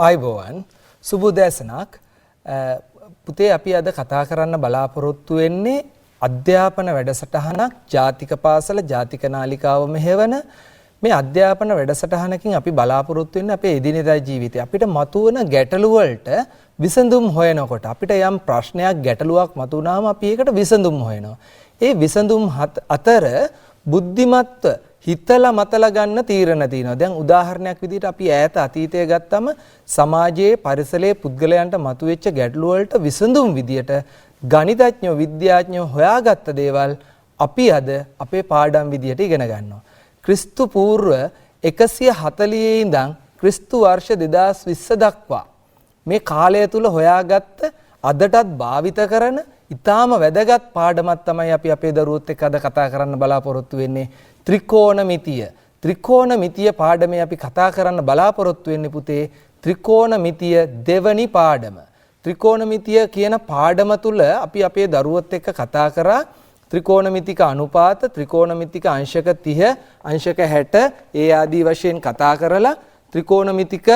ආයුබෝවන් සුබෝදෑසනක් පුතේ අපි අද කතා කරන්න බලාපොරොත්තු වෙන්නේ අධ්‍යාපන වැඩසටහනක් ජාතික පාසල ජාතික නාලිකාව මෙහෙවන මේ අධ්‍යාපන වැඩසටහනකින් අපි බලාපොරොත්තු වෙන්නේ අපේ එදිනෙදා ජීවිතේ අපිට මතුවන ගැටලු වලට විසඳුම් හොයනකොට අපිට යම් ප්‍රශ්නයක් ගැටලුවක් මතුවනාම අපි ඒකට විසඳුම් හොයනවා. ඒ විසඳුම් අතර බුද්ධිමත්ව හිතලා මතලා ගන්න තීරණ තියෙනවා. දැන් උදාහරණයක් විදිහට අපි ඈත අතීතය ගත්තම සමාජයේ පරිසරයේ පුද්ගලයන්ට මතුවෙච්ච ගැටලු වලට විසඳුම් විදියට ගණිතඥයෝ විද්‍යාඥයෝ හොයාගත්ත දේවල් අපි අද අපේ පාඩම් විදියට ඉගෙන ගන්නවා. ක්‍රිස්තු පූර්ව 140 ඉඳන් ක්‍රිස්තු වර්ෂ 2020 දක්වා මේ කාලය තුල හොයාගත්ත අදටත් භාවිත කරන ඊටාම වැදගත් පාඩමක් තමයි අපි අපේ දරුවොත් එක්ක අද කතා කරන්න බලාපොරොත්තු වෙන්නේ. ත්‍රිකෝණමිතිය. ත්‍රිකෝණමිතිය පාඩමේ අපි කතා කරන්න බලාපොරොත්තු වෙන්නේ පුතේ ත්‍රිකෝණමිතිය දෙවනි පාඩම. ත්‍රිකෝණමිතිය කියන පාඩම තුල අපි අපේ දරුවොත් එක්ක කතා කරා ත්‍රිකෝණමිතික අනුපාත, ත්‍රිකෝණමිතික අංශක 30, අංශක 60 ඒ ආදී වශයෙන් කතා කරලා ත්‍රිකෝණමිතික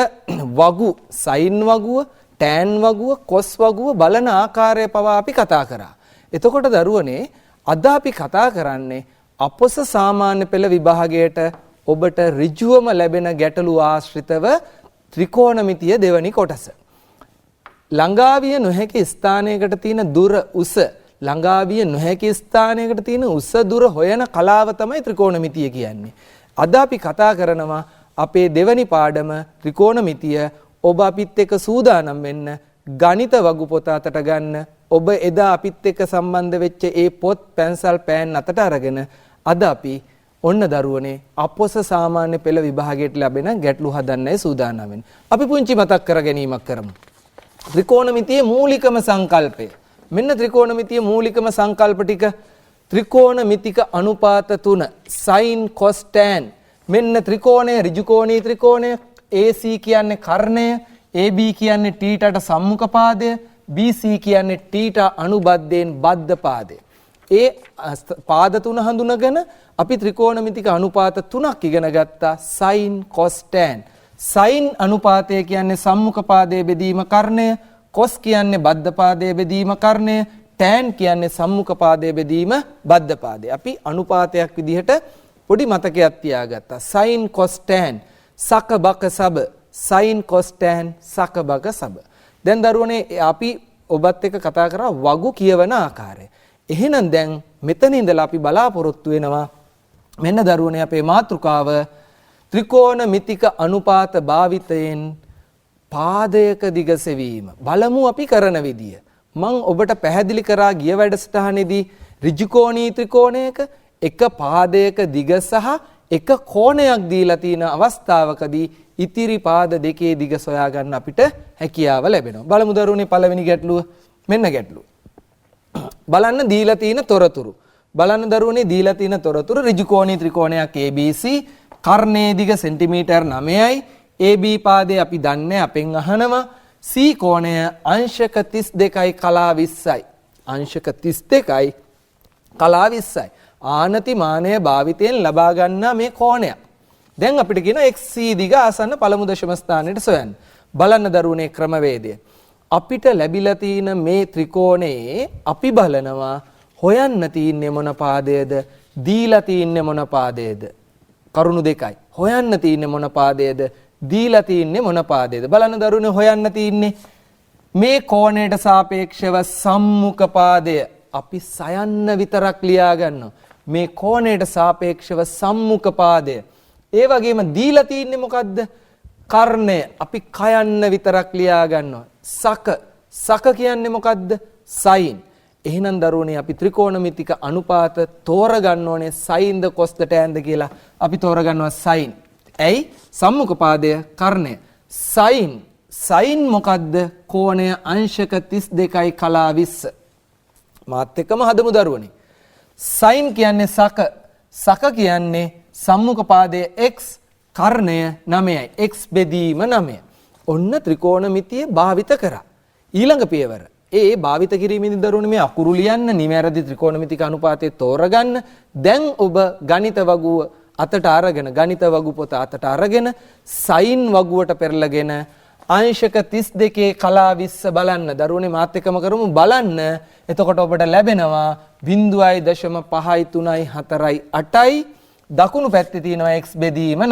වගු, සයින් වගුව, ටෑන් වගුව, කොස් වගුව බලන ආකාරය පවා අපි කතා කරා. එතකොට දරුවනේ අද අපි කතා කරන්නේ අපොස සාමාන්‍ය පෙළ විභාගයට ඔබට ඍජුවම ලැබෙන ගැටලු ආශ්‍රිතව ත්‍රිකෝණමිතිය දෙවනි කොටස. ළඟාවිය නොහැකි ස්ථානයකට තියෙන දුර උස, ළඟාවිය නොහැකි ස්ථානයකට තියෙන උස දුර හොයන කලාව තමයි ත්‍රිකෝණමිතිය කියන්නේ. අද අපි කතා කරනවා අපේ දෙවනි පාඩම ත්‍රිකෝණමිතිය. ඔබ අපිත් එක්ක සූදානම් වෙන්න ගණිත වගු පොත අතට ගන්න. ඔබ එදා අපිත් එක්ක සම්බන්ධ වෙච්ච ඒ පොත් පැන්සල් පෑන් අතට අරගෙන අද අපි ඔන්න දරුවනේ අපොස සාමාන්‍ය පෙළ විභාගයට ලැබෙන ගැටලු හදන්නයි සූදානම් වෙන්නේ. අපි පුංචි මතක් කර ගැනීමක් කරමු. ත්‍රිකෝණමිතියේ මූලිකම සංකල්පය. මෙන්න ත්‍රිකෝණමිතියේ මූලිකම සංකල්ප ටික. ත්‍රිකෝණමිතික අනුපාත 3 sin cos tan. මෙන්න ත්‍රිකෝණය ඍජුකෝණී ත්‍රිකෝණය. AC කියන්නේ කර්ණය, AB කියන්නේ θට සම්මුඛ පාදය, BC කියන්නේ θ අනුබද්ධයෙන් බද්ධ පාදය. ඒ පාද තුන හඳුනගෙන අපි ත්‍රිකෝණමිතික අනුපාත තුනක් ඉගෙන ගත්තා. sin cos tan. sin අනුපාතය කියන්නේ සම්මුඛ පාදයේ බෙදීම කර්ණය, cos කියන්නේ බද්ධ පාදයේ බෙදීම කර්ණය, tan කියන්නේ සම්මුඛ පාදයේ බෙදීම බද්ධ පාදය. අපි අනුපාතයක් විදිහට පොඩි මතකයක් තියාගත්තා. sin cos tan සක බක සබ, sin cos tan සක බක සබ. දැන් දරුවනේ අපි ඔබත් එක්ක කතා කරා වගු කියවන ආකාරය. එහෙනම් දැන් මෙතන ඉඳලා අපි බලාපොරොත්තු වෙනවා මෙන්න දරුවනේ අපේ මාතෘකාව ත්‍රිකෝණමිතික අනුපාත භාවිතයෙන් පාදයක දිග සෙවීම. බලමු අපි කරන විදිය. මම ඔබට පැහැදිලි කරා ගිය වැඩසටහනේදී ඍජුකෝණී ත්‍රිකෝණයක එක පාදයක දිග සහ එක කෝණයක් දීලා තියෙන අවස්ථාවකදී ඉතිරි පාද දෙකේ දිග සොයා ගන්න අපිට හැකියාව ලැබෙනවා. බලමු දරුවනේ පළවෙනි ගැටලුව. මෙන්න ගැටලුව. බලන්න දීලා තියෙන තොරතුරු. බලන්න දරුවනේ දීලා තියෙන තොරතුරු ඍජුකෝණී ත්‍රිකෝණයක් ABC, කර්ණයේ දිග සෙන්ටිමීටර් 9යි, AB පාදේ අපි දන්නේ අපෙන් අහනවා, C කෝණය අංශක 32යි කලා 20යි. අංශක 32යි කලා 20යි. ආනති මානය භාවිතයෙන් ලබා ගන්නා මේ කෝණයක්. දැන් අපිට කියන XC දිග ආසන්න පළමු දශම ස්ථානයට සොයන්න. බලන්න දරුවනේ ක්‍රමවේදය. අපිට ලැබිලා තියෙන මේ ත්‍රිකෝණයේ අපි බලනවා හොයන්න තියෙන්නේ මොන පාදයේද, දීලා තියෙන්නේ මොන පාදයේද. කරුණු දෙකයි. හොයන්න තියෙන්නේ මොන පාදයේද, දීලා තියෙන්නේ මොන පාදයේද. බලන්න දරුවනේ හොයන්න තියෙන්නේ මේ කෝණයට සාපේක්ෂව සම්මුඛ පාදය. අපි සයන්න විතරක් ලියා ගන්නවා. මේ කෝණයට සාපේක්ෂව සම්මුඛ පාදය. ඒ වගේම දීලා තියෙන්නේ මොකද්ද? කර්ණය. අපි කයන්න විතරක් ලියා ගන්නවා. සක කියන්නේ මොකද්ද? sin. එහෙනම් දරුවනේ අපි ත්‍රිකෝණමිතික අනුපාත තෝරගන්න ඕනේ sin ද cos ද tan ද කියලා. අපි තෝරගන්නවා sin. ඇයි? සම්මුඛ පාදය කර්ණය. sin මොකද්ද? කෝණය අංශක 32යි කලා 20. මාත් එක්කම හදමු දරුවනේ. sin කියන්නේ සක කියන්නේ සම්මුඛ පාදයේ x, කර්ණය 9යි. x බෙදීම 9. ඔන්න ත්‍රිකෝණමිතිය භාවිත කරා. ඊළඟ පියවර. භාවිත කිරීමේදී දරුවනේ මේ අකුරු ලියන්න, නිවැරදි ත්‍රිකෝණමිතික අනුපාතය තෝරගන්න. දැන් ඔබ ගණිත වගුව අතට අරගෙන, ගණිත වගු පොත අතට අරගෙන sin වගුවට පෙරලගෙන අංශක 32 කලා 20 බලන්න. දරුවනේ මාත් එක්කම කරමු බලන්න. එතකොට ඔබට ලැබෙනවා 0.533.4යි දකුණු පැත්තේ තියෙනවා x බෙදීම 9.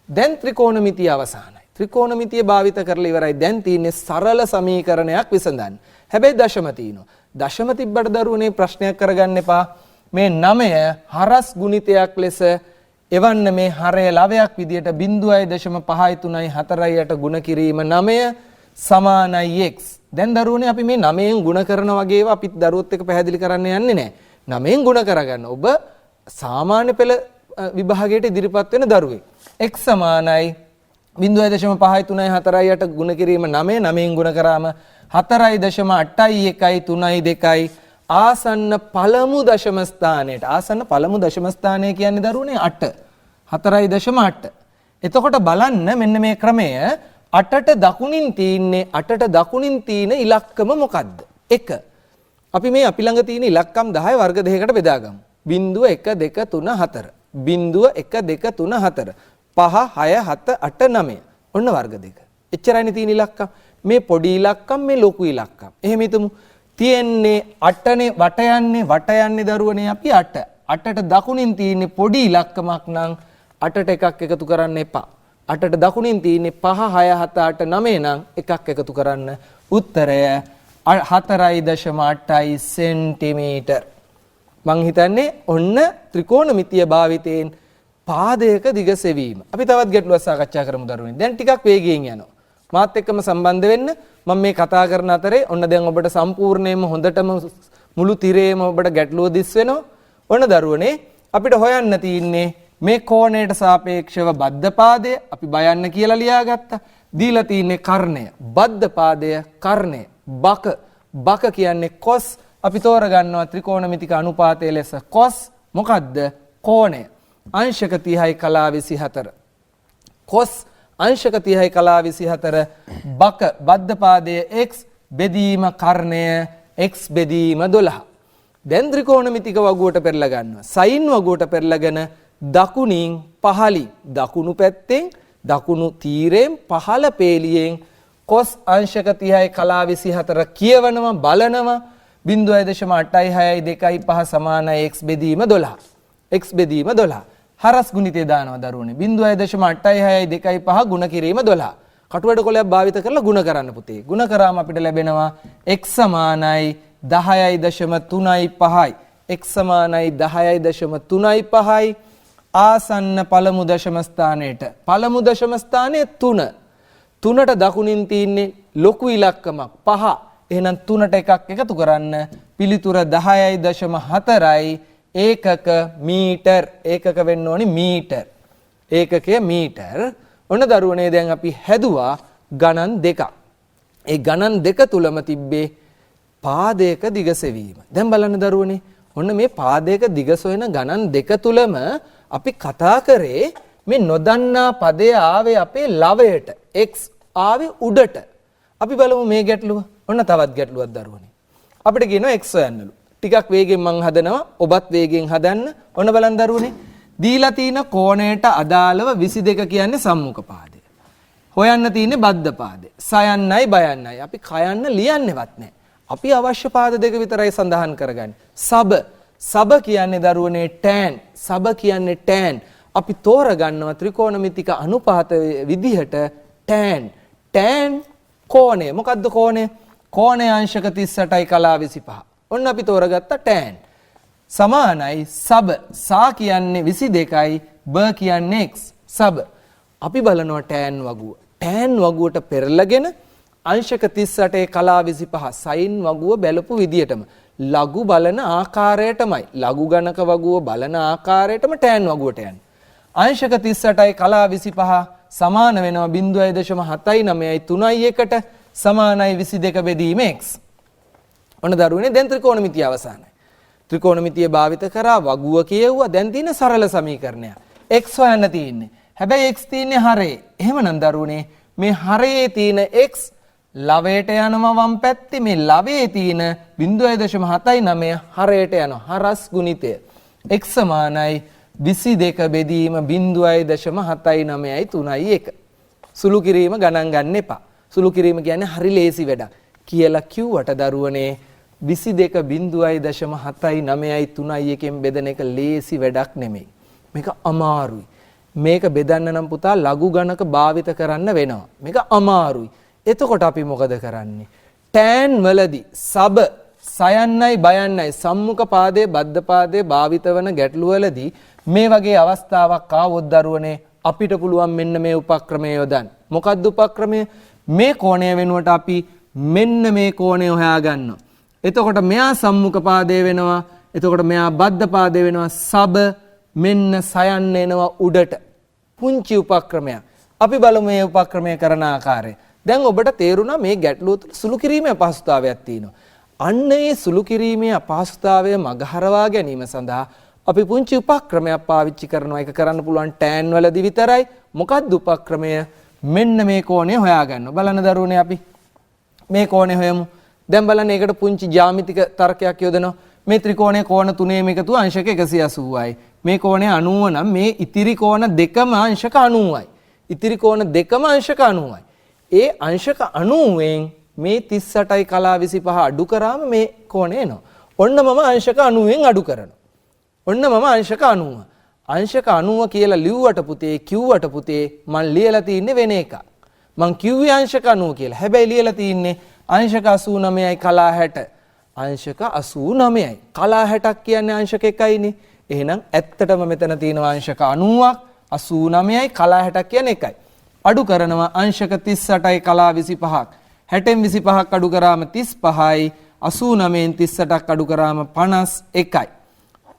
දැන් ත්‍රිකෝණමිතිය අවසానයි. ත්‍රිකෝණමිතිය භාවිත කරලා ඉවරයි. දැන් තියෙන්නේ සරල සමීකරණයක් විසඳන්න. හැබැයි දශම තියෙනවා. දශම තිබ්බට දරුවනේ ප්‍රශ්නයක් කරගන්න එපා. මේ 9 හරස් ගුණිතයක් ලෙස එවන්න මේ හරය ලවයක් විදියට 0.533.4ට ගුණ කිරීම 9 සමානයි x. දැන් දරුවනේ අපි මේ 9න් ගුණ කරන වගේ ඒවා අපිත් දරුවොත් එක්ක පැහැදිලි කරන්න යන්නේ නැහැ. 9න් ගුණ කරගන්න. ඔබ සාමාන්‍ය පෙළ විභාගයට ඉදිරිපත් වෙන දරුවෙක්. x සමානයි 0.533.4ට ගුණ කිරීම 9 9න් ගුණ කරාම 4.8132 ආසන්න පළමු දශම ස්ථානයට. ආසන්න පළමු දශම ස්ථානය කියන්නේ දරුවනේ 8. 4.8. එතකොට බලන්න මෙන්න මේ ක්‍රමය 8ට දකුණින් තියෙන ඉලක්කම මොකද්ද? 1. අපි මේ අපි ළඟ තියෙන ඉලක්කම් 10 වර්ග දෙකකට බෙදාගමු. 0 1 2 3 4. 0 1 2 3 4. 5 6 7 8 9. ඔන්න වර්ග දෙක. එච්චරයිනේ තියෙන ඉලක්කම්. මේ පොඩි ඉලක්කම් මේ ලොකු ඉලක්කම්. එහෙම හිතමු. තියෙන්නේ 8නේ වට යන්නේ දරුවනේ අපි 8. 8ට දකුණින් තියෙන්නේ පොඩි ඉලක්කමක් නම් 8ට එකක් එකතු කරන්න එපා. 8ට දකුණින් තියෙන්නේ 5 6 7 8 9 නම් එකක් එකතු කරන්න. උත්තරය 4.8 සෙන්ටිමීටර්. මං හිතන්නේ ඔන්න ත්‍රිකෝණමිතිය භාවිතයෙන් පාදයක දිග සෙවීම. අපි තවත් ගැටලුවක් සාකච්ඡා කරමු දරුවනේ. දැන් ටිකක් වේගයෙන් යනවා. මාත් එක්කම සම්බන්ධ වෙන්න. මම මේ කතා කරන අතරේ ඔන්න දැන් ඔබට සම්පූර්ණයෙන්ම හොඳටම මුළු තිරේම ඔබට ගැටලුව දිස් වෙනවා. ඔන්න දරුවනේ අපිට හොයන්න තියෙන්නේ මේ කෝණයට සාපේක්ෂව බද්ධ පාදය අපි බයන්න කියලා ලියාගත්තා. දීලා තියෙන්නේ කර්ණය. බද්ධ පාදය කර්ණය. බක කියන්නේ cos. අපි තෝරගන්නවා ත්‍රිකෝණමිතික අනුපාතය ලෙස cos මොකද්ද? කෝණය. අංශක 30යි කලා 24. cos අංශක 30යි කලා 24 බද්ධ පාදය x බෙදීම කර්ණය x බෙදීම 12. දැන් ත්‍රිකෝණමිතික වගුවට පෙරලා ගන්නවා. sin වගුවට පෙරලාගෙන දකුණින් පහළින් දකුණු පැත්තෙන් දකුණු තීරයෙන් පහළ පේලියෙන් cos අංශක 30යි කලා 24 කියවනවා බලනවා 0.862.5 සමානයි x බෙදීම 12. x බෙදීම 12. හරස් ගුණිතය දානවා දරුවනේ 0.862.5 ගුණ කිරීම 12. කටුවැඩ කොලයක් භාවිත කරලා ගුණ කරන්න පුතේ. ගුණ කරාම අපිට ලැබෙනවා x සමානයි 10.35යි. x සමානයි 10.35යි. ආසන්න පළමු දශම ස්ථානයට. පළමු දශම ස්ථානයේ 3. 3ට දකුණින් තියෙන්නේ ලොකු ඉලක්කමක් 5. එහෙනම් 3ට එකක් එකතු කරන්න පිළිතුර 10.4යි. ඒකක මීටර්. ඒකක වෙන්න ඕනි මීටර්. ඒකකය මීටර්. ඔන්න දරුවනේ දැන් අපි හැදුවා ගණන් දෙකක්. ඒ ගණන් දෙක තුලම තිබ්බේ පාදයක දිග සෙවීම. දැන් බලන්න දරුවනේ ඔන්න මේ පාදයක දිග සොයන ගණන් දෙක තුලම අපි කතා කරේ මේ නොදන්නා පදය ආවේ අපේ ලවයට. x ආවේ උඩට. අපි බලමු මේ ගැටලුව. ඔන්න තවත් ගැටලුවක් දරුවනේ. අපිට කියනවා x හොයන්නලු. ටිකක් වේගෙන් මං හදනවා. ඔබත් වේගෙන් හදන්න. ඔන්න බලන්න දරුවනේ. දීලා තියෙන කෝණයට අදාළව 22 කියන්නේ සම්මුඛ පාදය. හොයන්න තියෙන්නේ බද්ධ පාදය. සයන්නයි බයන්නයි. අපි කයන්න ලියන්නේවත් නැහැ. අපි අවශ්‍ය පාද දෙක විතරයි සඳහන් කරගන්නේ. සබ කියන්නේ දරුවනේ tan. සබ කියන්නේ tan. අපි තෝරගන්නවා ත්‍රිකෝණමිතික අනුපාත විදිහට tan. tan කෝණය. මොකද්ද කෝණය? කෝණය අංශක 38යි කලා 25. ඔන්න අපි තෝරගත්තා tan. සමානයි සබ. සා කියන්නේ 22යි බ කියන්නේ x. සබ. අපි බලනවා tan වගුව. tan වගුවට පෙරලගෙන අංශක 38 කලා 25 sin වගුව බැලපු විදියටම ලඝු බලන ආකාරයටමයි ලඝු ගණක වගුව බලන ආකාරයටම tan වගුවට යන්නේ. අංශක 38යි කලා 25 සමාන වෙනවා 0.79යි 3යි 1ට සමානයි 22 බෙදීම x. ඔන්න දරුවනේ දැන් ත්‍රිකෝණමිතිය අවසానයි. ත්‍රිකෝණමිතිය භාවිත කරා වගුව කියෙව්වා. දැන් තියෙන සරල සමීකරණය. x හොයන්න තියෙන්නේ. හැබැයි x තියෙන්නේ හරේ. එහෙමනම් දරුවනේ මේ හරේ තියෙන x ලවයට යනවා වම් පැත්තේ. මේ ලවයේ තියෙන 0.79 හරයට යනවා. හරස් ගුණිතය. x සමානයි 22 බෙදීම 0.79යි 3යි 1. සුළු කිරීම ගණන් ගන්න එපා. සුළු කිරීම කියන්නේ හරි ලේසි වැඩක් කියලා කිව්වට දරුවනේ 22.0.7.9.3 එකෙන් බෙදන එක ලේසි වැඩක් නෙමෙයි. මේක අමාරුයි. මේක බෙදන්න නම් පුතා ලඝු ගණක භාවිත කරන්න වෙනවා. මේක අමාරුයි. එතකොට අපි මොකද කරන්නේ? tan වලදී සබ සයන්නයි බයන්නයි සම්මුඛ පාදයේ බද්ධ පාදයේ භාවිත වන ගැටලු වලදී මේ වගේ අවස්ථාවක් ආවොත් දරුවනේ අපිට පුළුවන් මෙන්න මේ උපක්‍රමය යොදන්න. මොකක්ද උපක්‍රමය? මේ කෝණය වෙනුවට අපි මෙන්න මේ කෝණය හොයාගන්නවා. එතකොට මෙයා සම්මුඛ පාදයේ වෙනවා. එතකොට මෙයා බද්ධ පාදයේ වෙනවා. සබ මෙන්න සයන්න එනවා උඩට. පුංචි උපක්‍රමයක්. අපි බලමු මේ උපක්‍රමය කරන ආකාරය. දැන් ඔබට තේරුණා මේ ගැටලුව තුළ සුළු කිරීමේ අපහසුතාවයක් තියෙනවා. අන්න ඒ සුළු කිරීමේ අපහසුතාවය මගහරවා ගැනීම සඳහා අපි පුංචි උපක්‍රමයක් පාවිච්චි කරනවා. ඒක කරන්න පුළුවන් tan වලදී විතරයි. මොකක්ද උපක්‍රමය? මෙන්න මේ කෝණය හොයාගන්න. බලන්න දරුවනේ අපි මේ කෝණය හොයමු. දැන් බලන්න ඒකට පුංචි ජ්‍යාමිතික තර්කයක් යොදනවා. මේ ත්‍රිකෝණයේ කෝණ තුනේම එකතු අංශක 180යි. මේ කෝණය 90 නම් මේ ඉතිරි කෝණ දෙකම අංශක 90යි. ඉතිරි කෝණ දෙකම අංශක 90යි. ඒ අංශක 90න් මේ 38යි කලා 25 අඩු කරාම මේ කෝණය එනවා. ඔන්න මම අංශක 90න් අඩු කරනවා. ඔන්න මම අංශක 90. අංශක 90 කියලා ලිව්වට පුතේ කිව්වට පුතේ මං ලියලා තින්නේ වෙන එකක්. මං කිව්වේ අංශක 90 කියලා. හැබැයි ලියලා තින්නේ අංශක 89යි කලා 60. අංශක 89යි. කලා 60ක් කියන්නේ අංශක 1යිනේ. එහෙනම් ඇත්තටම මෙතන තියෙනවා අංශක 90ක් 89යි කලා 60ක් කියන්නේ 1යි. අඩු කරනවා අංශක 38යි කලා 25ක්. 60න් 25ක් අඩු කරාම 35යි. 89න් 38ක් අඩු කරාම 51යි.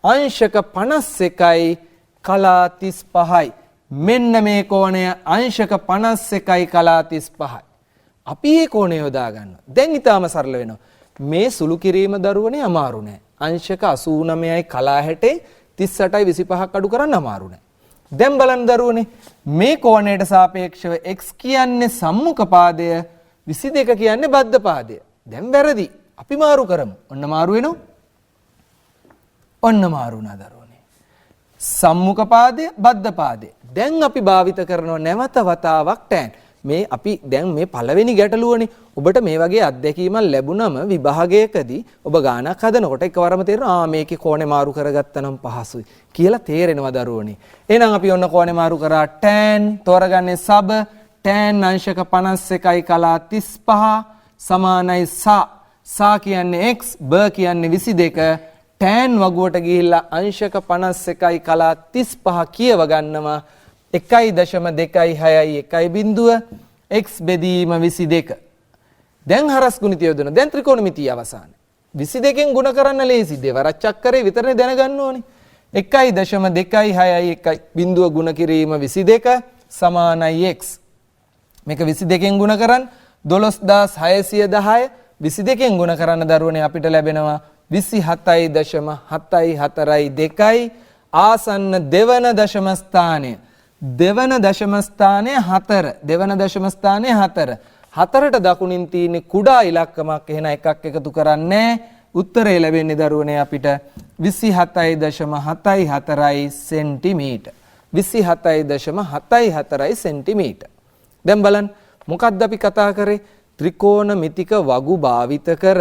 අංශක 51යි කලා 35යි. මෙන්න මේ කෝණය අංශක 51යි කලා 35යි. අපි මේ කෝණය යොදා ගන්නවා. දැන් ඊටාම සරල වෙනවා. මේ සුළු කිරීම දරුවනේ අමාරු නෑ. අංශක 89යි කලා 60 38යි 25ක් අඩු කරන්න අමාරු නෑ. දැන් බලන්න දරුවනේ මේ කෝණයට සාපේක්ෂව x කියන්නේ සම්මුඛ පාදය 22 කියන්නේ බද්ධ පාදය. දැන් වැරදි. අපි මාරු කරමු. ඔන්න මාරු වෙනවා. ඔන්න මාරු වුණා දරුවනේ. සම්මුඛ පාදය බද්ධ පාදය. දැන් අපි භාවිත කරනවා නැවත වතාවක් tan. මේ අපි දැන් මේ පළවෙනි ගැටලුවනේ. ඔබට මේ වගේ අත්දැකීමක් ලැබුණම විභාගයකදී ඔබ ගානක් හදනකොට එකවරම තේරෙනවා මේකේ කෝණේ මාරු කරගත්තා නම් පහසුයි කියලා තේරෙනවා දරුවනේ. එහෙනම් අපි ඔන්න කෝණේ මාරු කරා tan තෝරගන්නේ සබ tan අංශක 51යි කලා 35 සමානයි සා කියන්නේ x බ කියන්නේ 22 tan වගුවට ගිහිල්ලා අංශක 51යි කලා 35 කියව ගන්නවා 1.261 1 x බෙදීම 22. දැන් හරස් ගුණිතය යොදන. දැන් ත්‍රිකෝණමිතිය අවසාන. 22කින් ගුණ කරන්න ලේසි. දෙවරක් චක්කරේ විතරනේ දැනගන්න ඕනේ. 1.261 බිඳුව ගුණ කිරීම 22 සමානයි x. මේක 22කින් ගුණ කරන් 12610 22කින් ගුණ කරන්න දරුවනේ අපිට ලැබෙනවා 27.742 ආසන්න දෙවන දශම ස්ථානය. දෙවන දශම ස්ථානය 4. දෙවන දශම ස්ථානය 4. 4ට දකුණින් තියෙන කුඩා ඉලක්කමක් එහෙනම් එකක් එකතු කරන්නේ උත්තරය ලැබෙන්නේ දරුවනේ අපිට 27.74 සෙන්ටිමීටර්. 27.74 සෙන්ටිමීටර්. දැන් බලන්න මොකක්ද අපි කතා කරේ? ත්‍රිකෝණමිතික වගු භාවිත කර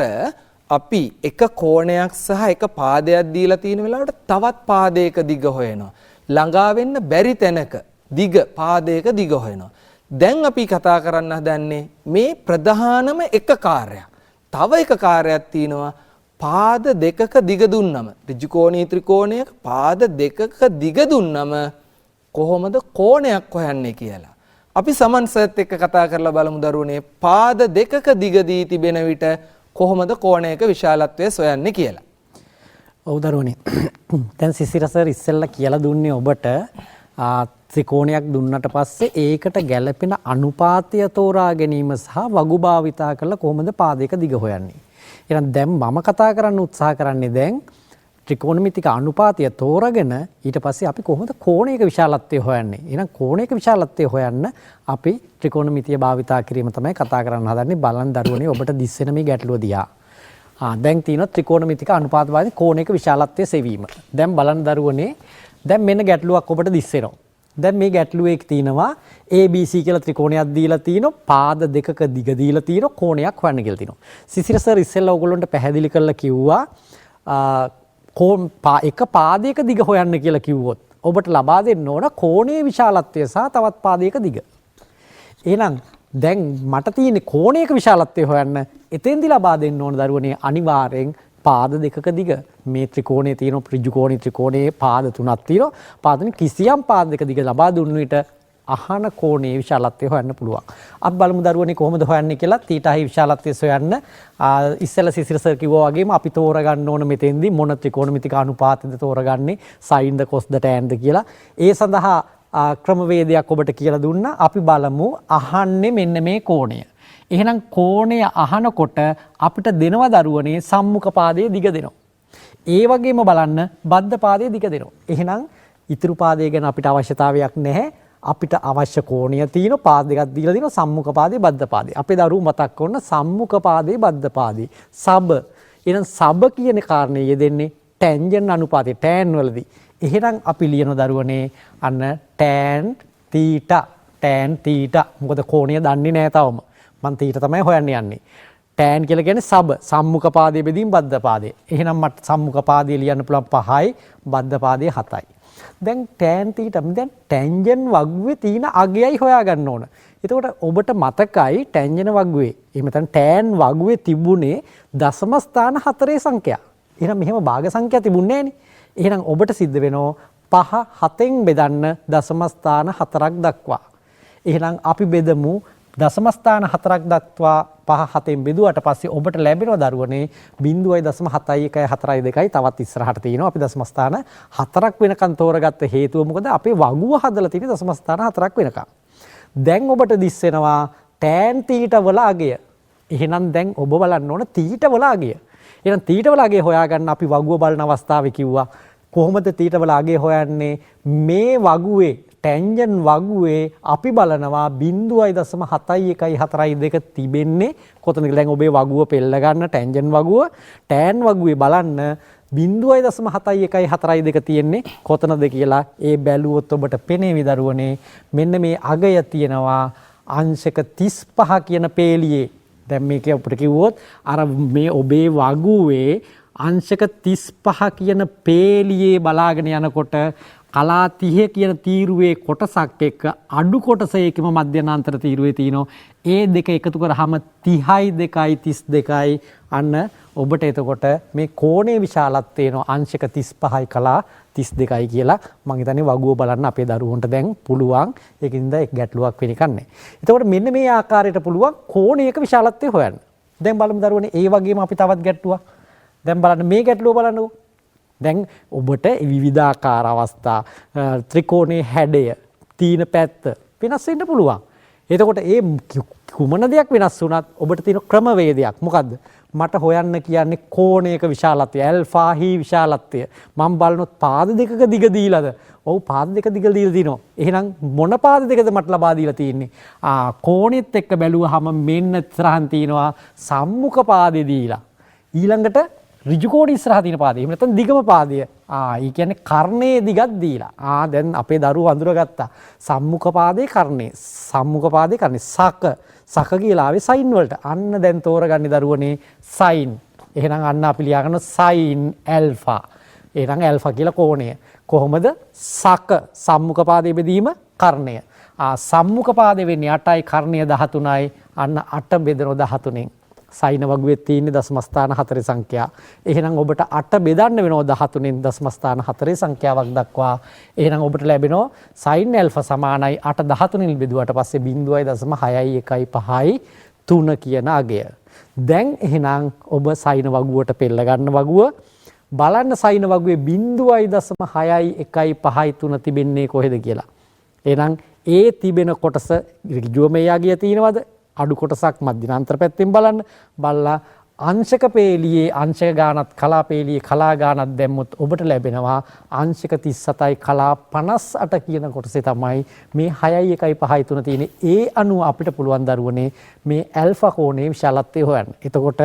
අපි එක කෝණයක් සහ එක පාදයක් දීලා තියෙන වෙලාවට තවත් පාදයක දිග හොයනවා. ළඟා වෙන්න බැරි තැනක දිග පාදයක දිග හොයනවා. දැන් අපි කතා කරන්න හදන්නේ මේ ප්‍රධානම එක කාර්යයක්. තව එක කාර්යයක් තියෙනවා. පාද දෙකක දිග දුන්නම ඍජුකෝණී ත්‍රිකෝණයක පාද දෙකක දිග දුන්නම කොහොමද කෝණයක් හොයන්නේ කියලා. අපි සමන් සර්ත් එක්ක කතා කරලා බලමු දරුවනේ පාද දෙකක දිග දී තිබෙන විට කොහොමද කෝණයක විශාලත්වය සොයන්නේ කියලා. ඔව් දරුවනේ. දැන් සිසිර සර් ඉස්සෙල්ලා කියලා දුන්නේ ඔබට ත්‍රිකෝණයක් දුන්නට පස්සේ ඒකට ගැළපෙන අනුපාතය තෝරා ගැනීම සහ වගු භාවිතා කරලා කොහොමද පාදයක දිග හොයන්නේ. එහෙනම් දැන් මම කතා කරන්න උත්සාහ කරන්නේ දැන් ත්‍රිකෝණමිතික අනුපාතය තෝරාගෙන ඊට පස්සේ අපි කොහොමද කෝණයක විශාලත්වය හොයන්නේ. එහෙනම් කෝණයක විශාලත්වය හොයන්න අපි ත්‍රිකෝණමිතිය භාවිතා කිරීම තමයි කතා කරන්න හදන්නේ. බලන් දරුවනේ ඔබට දිස්සෙන මේ ගැටලුව දිහා. දැන් තියෙනවා ත්‍රිකෝණමිතික අනුපාත වාදී කෝණයක විශාලත්වය සෙවීම. දැන් බලන්න දරුවනේ දැන් මෙන්න ගැටලුවක් ඔබට දිස්සෙනවා. දැන් මේ ගැටලුවේ තියෙනවා ABC කියලා ත්‍රිකෝණයක් දීලා තිනවා පාද දෙකක දිග දීලා තිනවා කෝණයක් හොයන්න කියලා තිනවා. සිසිර සර් ඉස්සෙල්ලා ඔයගොල්ලන්ට පැහැදිලි කරලා කිව්වා එක පාදයක දිග හොයන්න කියලා කිව්වොත් ඔබට ලබා දෙන්න ඕන කෝණයේ විශාලත්වය සහ තවත් පාදයක දිග. එහෙනම් දැන් මට තියෙන්නේ කෝණයක විශාලත්වය හොයන්න. එතෙන්දි ලබා දෙන්න ඕන දරුවනේ අනිවාර්යෙන් පාද දෙකක දිග. මේ ත්‍රිකෝණයේ තියෙන ඍජු කෝණී ත්‍රිකෝණයේ පාද තුනක් තියෙනවා. පාදනේ කිසියම් පාද දෙක දිග ලබා දුන්න විට අහන කෝණයේ විශාලත්වය හොයන්න පුළුවන්. අපි බලමු දරුවනේ කොහොමද හොයන්නේ කියලා. θ විශාලත්වය සොයන්න ඉස්සෙල්ලා සිසිර සර් කිව්වා වගේම අපි තෝරගන්න ඕන මෙතෙන්දි මොන ත්‍රිකෝණමිතික අනුපාතද තෝරගන්නේ sin ද cos ද tan ද කියලා. ඒ සඳහා ක්‍රමවේදයක් ඔබට කියලා දුන්නා. අපි බලමු අහන්නේ මෙන්න මේ කෝණය. එහෙනම් කෝණය අහනකොට අපිට දෙනවා දරුවනේ සම්මුඛ පාදයේ දිග දෙනවා. ඒ වගේම බලන්න බද්ධ පාදයේ දිග දෙනවා. එහෙනම් ඉතුරු පාදයේ ගැන අපිට අවශ්‍යතාවයක් නැහැ. අපිට අවශ්‍ය කෝණය තියෙන පාද දෙකක් දීලා දිනවා සම්මුඛ පාදයේ බද්ධ පාදයේ. අපේ දරුවෝ මතක් කරන සම්මුඛ පාදයේ බද්ධ පාදයේ. සබ. එහෙනම් සබ කියන කාරණේ යෙදෙන්නේ ටැන්ජන් අනුපාතයේ tan වලදී. එහෙනම් අපි ලියන දරුවනේ අන්න tan θ tan θ. මොකද කෝණය දන්නේ නැහැ තවම. මම θ තමයි හොයන්න යන්නේ. tan කියලා කියන්නේ සබ සම්මුඛ පාදයේ බෙදීම බද්ධ පාදයේ. එහෙනම් මට සම්මුඛ පාදයේ ලියන්න පුළුවන් 5යි බද්ධ පාදයේ 7යි. දැන් tan θ දැන් ටැන්ජන් වගුවේ තියෙන අගයයි හොයාගන්න ඕන. එතකොට ඔබට මතකයි ටැන්ජන් වගුවේ එහෙම නැත්නම් tan වගුවේ තිබුණේ දශම ස්ථාන 4 සංඛ්‍යා. එහෙනම් මෙහෙම භාග සංඛ්‍යා තිබුණේ නැහනේ. එහෙනම් ඔබට සිද්ධ වෙනවා 5 7න් බෙදන්න දශම ස්ථාන 4ක් දක්වා. එහෙනම් අපි බෙදමු දශම ස්ථාන 4ක් දක්වා 5 7න් බෙදුවට පස්සේ ඔබට ලැබෙනවා දරුවනේ 0.7142යි තවත් ඉස්සරහට තියෙනවා. අපි දශම ස්ථාන 4ක් වෙනකන් තෝරගත්ත හේතුව මොකද? අපේ වගුව හදලා තියෙන්නේ දශම ස්ථාන 4ක් වෙනකන්. දැන් ඔබට දිස් වෙනවා tan θ වල අගය. එහෙනම් දැන් ඔබ බලන්න ඕන θ වල අගය. එහෙනම් θ වල අගය හොයාගන්න අපි වගුව බලන අවස්ථාවේ කිව්වා කොහොමද θ වල අගය හොයන්නේ? මේ වගුවේ ටැන්ජන් වගුවේ අපි බලනවා 0.7142 තිබෙන්නේ කොතනද? දැන් ඔබේ වගුව පෙළ ගන්න ටැන්ජන් වගුව tan වගුවේ බලන්න 0.7142 තියෙන්නේ කොතනද කියලා ඒ බැලුවොත් ඔබට පෙනේවි දරුවනේ මෙන්න මේ අගය තියෙනවා අංශක 35 කියන පේලියේ. දැන් මේක අපිට කිව්වොත් අර මේ ඔබේ වගුවේ අංශක 35 කියන පේලියේ බලාගෙන යනකොට කලා 30 කියන තීරුවේ කොටසක් එක්ක අඩු කොටස ඒකම මධ්‍යනාන්තර තීරුවේ තියෙනවා. ඒ දෙක එකතු කරාම 30යි 2යි 32යි අන්න ඔබට එතකොට මේ කෝණයේ විශාලත්වය එනවා අංශක 35යි කලා 32යි කියලා. මම හිතන්නේ වගුව බලන්න අපේ දරුවන්ට දැන් පුළුවන්. ඒකින්ද එක් ගැටලුවක් වෙන්නේ නැහැ. එතකොට මෙන්න මේ ආකාරයට පුළුවන් කෝණයක විශාලත්වය හොයන්න. දැන් බලමු දරුවනේ ඒ වගේම අපි තවත් ගැටලුවක්. දැන් බලන්න මේ ගැටලුව බලන්නකෝ. දැන් ඔබට විවිධාකාර අවස්ථා ත්‍රිකෝණයේ හැඩය තීන පැත්ත වෙනස් වෙන්න පුළුවන්. එතකොට ඒ කුමන දෙයක් වෙනස් වුණත් ඔබට තියෙන ක්‍රමවේදයක් මොකද්ද? මට හොයන්න කියන්නේ කෝණයක විශාලත්වය ඇල්ෆා හි විශාලත්වය. මම බලනොත් පාද දෙකක දිග දීලාද? ඔව් පාද දෙක දිග දීලා තිනවා. එහෙනම් මොන පාද දෙකද මට ලබා දීලා තියෙන්නේ? කෝණෙත් එක්ක බැලුවහම මෙන්න ඉස්සරහන් තියෙනවා සම්මුඛ පාදේ දීලා. ඊළඟට ඍජු කෝණ ඉස්සරහ තියෙන පාදේ. එහෙම නැත්නම් දිගම පාදය. ඒ කියන්නේ කර්ණයේ දිගක් දීලා. දැන් අපේ දරුවෝ අඳුරගත්තා. සම්මුඛ පාදේ කර්ණේ. සම්මුඛ පාදේ කර්ණේ. සක කියලා ආවේ sin වලට. අන්න දැන් තෝරගන්නේ දරුවනේ sin. එහෙනම් අන්න අපි ලියා ගන්න sin alpha. එහෙනම් alpha කියලා කෝණය. කොහොමද? සක සම්මුඛ පාදේ බෙදීම කර්ණය. සම්මුඛ පාදේ වෙන්නේ 8යි කර්ණය 13යි. අන්න 8 බෙදන 13න්. සයින වගුවේ තියෙන දශම ස්ථාන 4 සංඛ්‍යා. එහෙනම් ඔබට 8 බෙදන්න වෙනවා 13න් දශම ස්ථාන 4 සංඛ්‍යාවක් දක්වා. එහෙනම් ඔබට ලැබෙනවා sin alpha සමානයි 8 13න් බෙදුවට පස්සේ 0.615යි 3 කියන අගය. දැන් එහෙනම් ඔබ සයින වගුවට පෙළ ගන්න වගුව බලන්න සයින වගුවේ 0.615යි 3 තිබෙන්නේ කොහෙද කියලා. එහෙනම් ඒ තිබෙන කොටස ඍජුව මේ අගය තියෙනවද? අඩු කොටසක් මධ්‍යනාන්තර පැත්තෙන් බලන්න. බලලා අංශක පේලියේ අංශක ගානත් කලා පේලියේ කලා ගානත් දැම්මොත් ඔබට ලැබෙනවා අංශක 37යි කලා 58 කියන කොටසේ තමයි මේ 6යි 1යි 5යි 3 තියෙන්නේ. ඒ අනුව අපිට පුළුවන් දරුවනේ මේ ඇල්ෆා කෝණයේ විශාලත්වය හොයන්න. එතකොට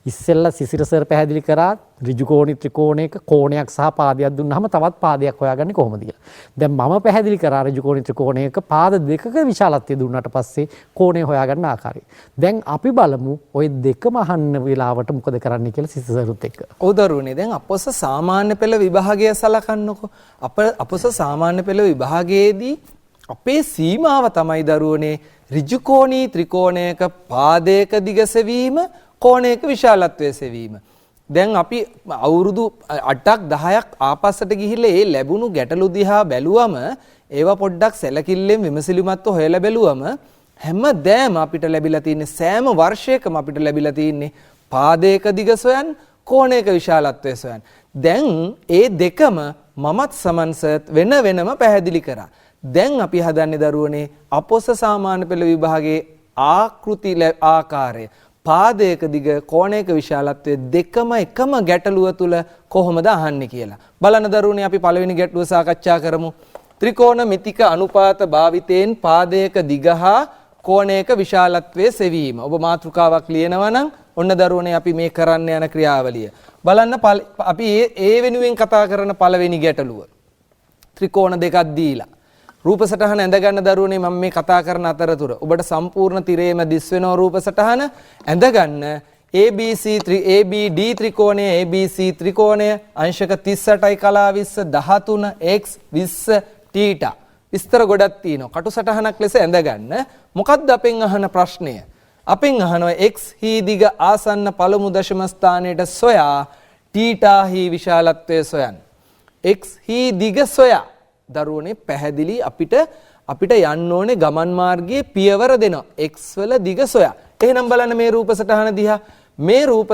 ඉස්සෙල්ලා සිසිර සර් පැහැදිලි කරා ඍජු කෝණී ත්‍රිකෝණයක කෝණයක් සහ පාදයක් දුන්නාම තවත් පාදයක් හොයාගන්නේ කොහොමද කියලා. දැන් මම පැහැදිලි කරා ඍජු කෝණී ත්‍රිකෝණයක පාද දෙකක විශාලත්වය දුන්නාට පස්සේ කෝණය හොයාගන්න ආකාරය. දැන් අපි බලමු ওই දෙකම අහන්න වෙලාවට මොකද කරන්න කියලා සිසිර සර්ත් එක්ක. ඔව් දරුවනේ දැන් අපොස සාමාන්‍ය පෙළ විභාගය සලකන්නකො. අපොස සාමාන්‍ය පෙළ විභාගයේදී අපේ සීමාව තමයි දරුවනේ ඍජු කෝණී ත්‍රිකෝණයක පාදයක දිග සෙවීම කෝණයක විශාලත්වය සෙවීම. දැන් අපි අවුරුදු 8ක් 10ක් ආපස්සට ගිහිල්ලා ඒ ලැබුණු ගැටලු දිහා බැලුවම ඒවා පොඩ්ඩක් සැලකිල්ලෙන් විමසිලිමත්ව හොයලා බැලුවම හැමදෑම අපිට ලැබිලා තියෙන්නේ සෑම වර්ෂයකම අපිට ලැබිලා තියෙන්නේ පාදයක දිග සොයන් කෝණයක විශාලත්වය සොයන්. දැන් ඒ දෙකම මමත් සමන්සත් වෙන වෙනම පැහැදිලි කරා. දැන් අපි හදන්නේ දරුවනේ අපොස සාමාන්‍ය පෙළ විභාගයේ ආකෘති ආකාරය පාදයක දිග කෝණයක විශාලත්වය දෙකම එකම ගැටලුව තුල කොහොමද අහන්නේ කියලා. බලන්න දරුවනේ අපි පළවෙනි ගැටලුව සාකච්ඡා කරමු. ත්‍රිකෝණ මිතික අනුපාත භාවිතයෙන් පාදයක දිග හා කෝණයක විශාලත්වයේ සෙවීම. ඔබ මාතෘකාවක් ලියනවා නම් ඔන්න දරුවනේ අපි මේ කරන්න යන ක්‍රියාවලිය. බලන්න අපි ඒ වෙනුවෙන් කතා කරන පළවෙනි ගැටලුව. ත්‍රිකෝණ දෙකක් දීලා රූප සටහන ඇඳ ගන්න දරුවනේ මම මේ කතා කරන අතරතුර ඔබට සම්පූර්ණ තිරේම දිස් වෙනවා රූප සටහන ඇඳ ගන්න ABD ත්‍රිකෝණය ABC ත්‍රිකෝණය අංශක 38යි කලා 20 13 x 20 θ විස්තර ගොඩක් තියෙනවා කටු සටහනක් ලෙස ඇඳ ගන්න. මොකක්ද අපෙන් අහන ප්‍රශ්නය? අපෙන් අහනවා x හි දිග ආසන්න පළමු දශම ස්ථානයට සොයා θ හි විශාලත්වය සොයන්න. x හි දිග සොයා දරුවනේ පැහැදිලි අපිට යන්න ඕනේ ගමන් මාර්ගයේ පියවර දෙනවා x වල දිග සොයා. එහෙනම් බලන්න මේ රූප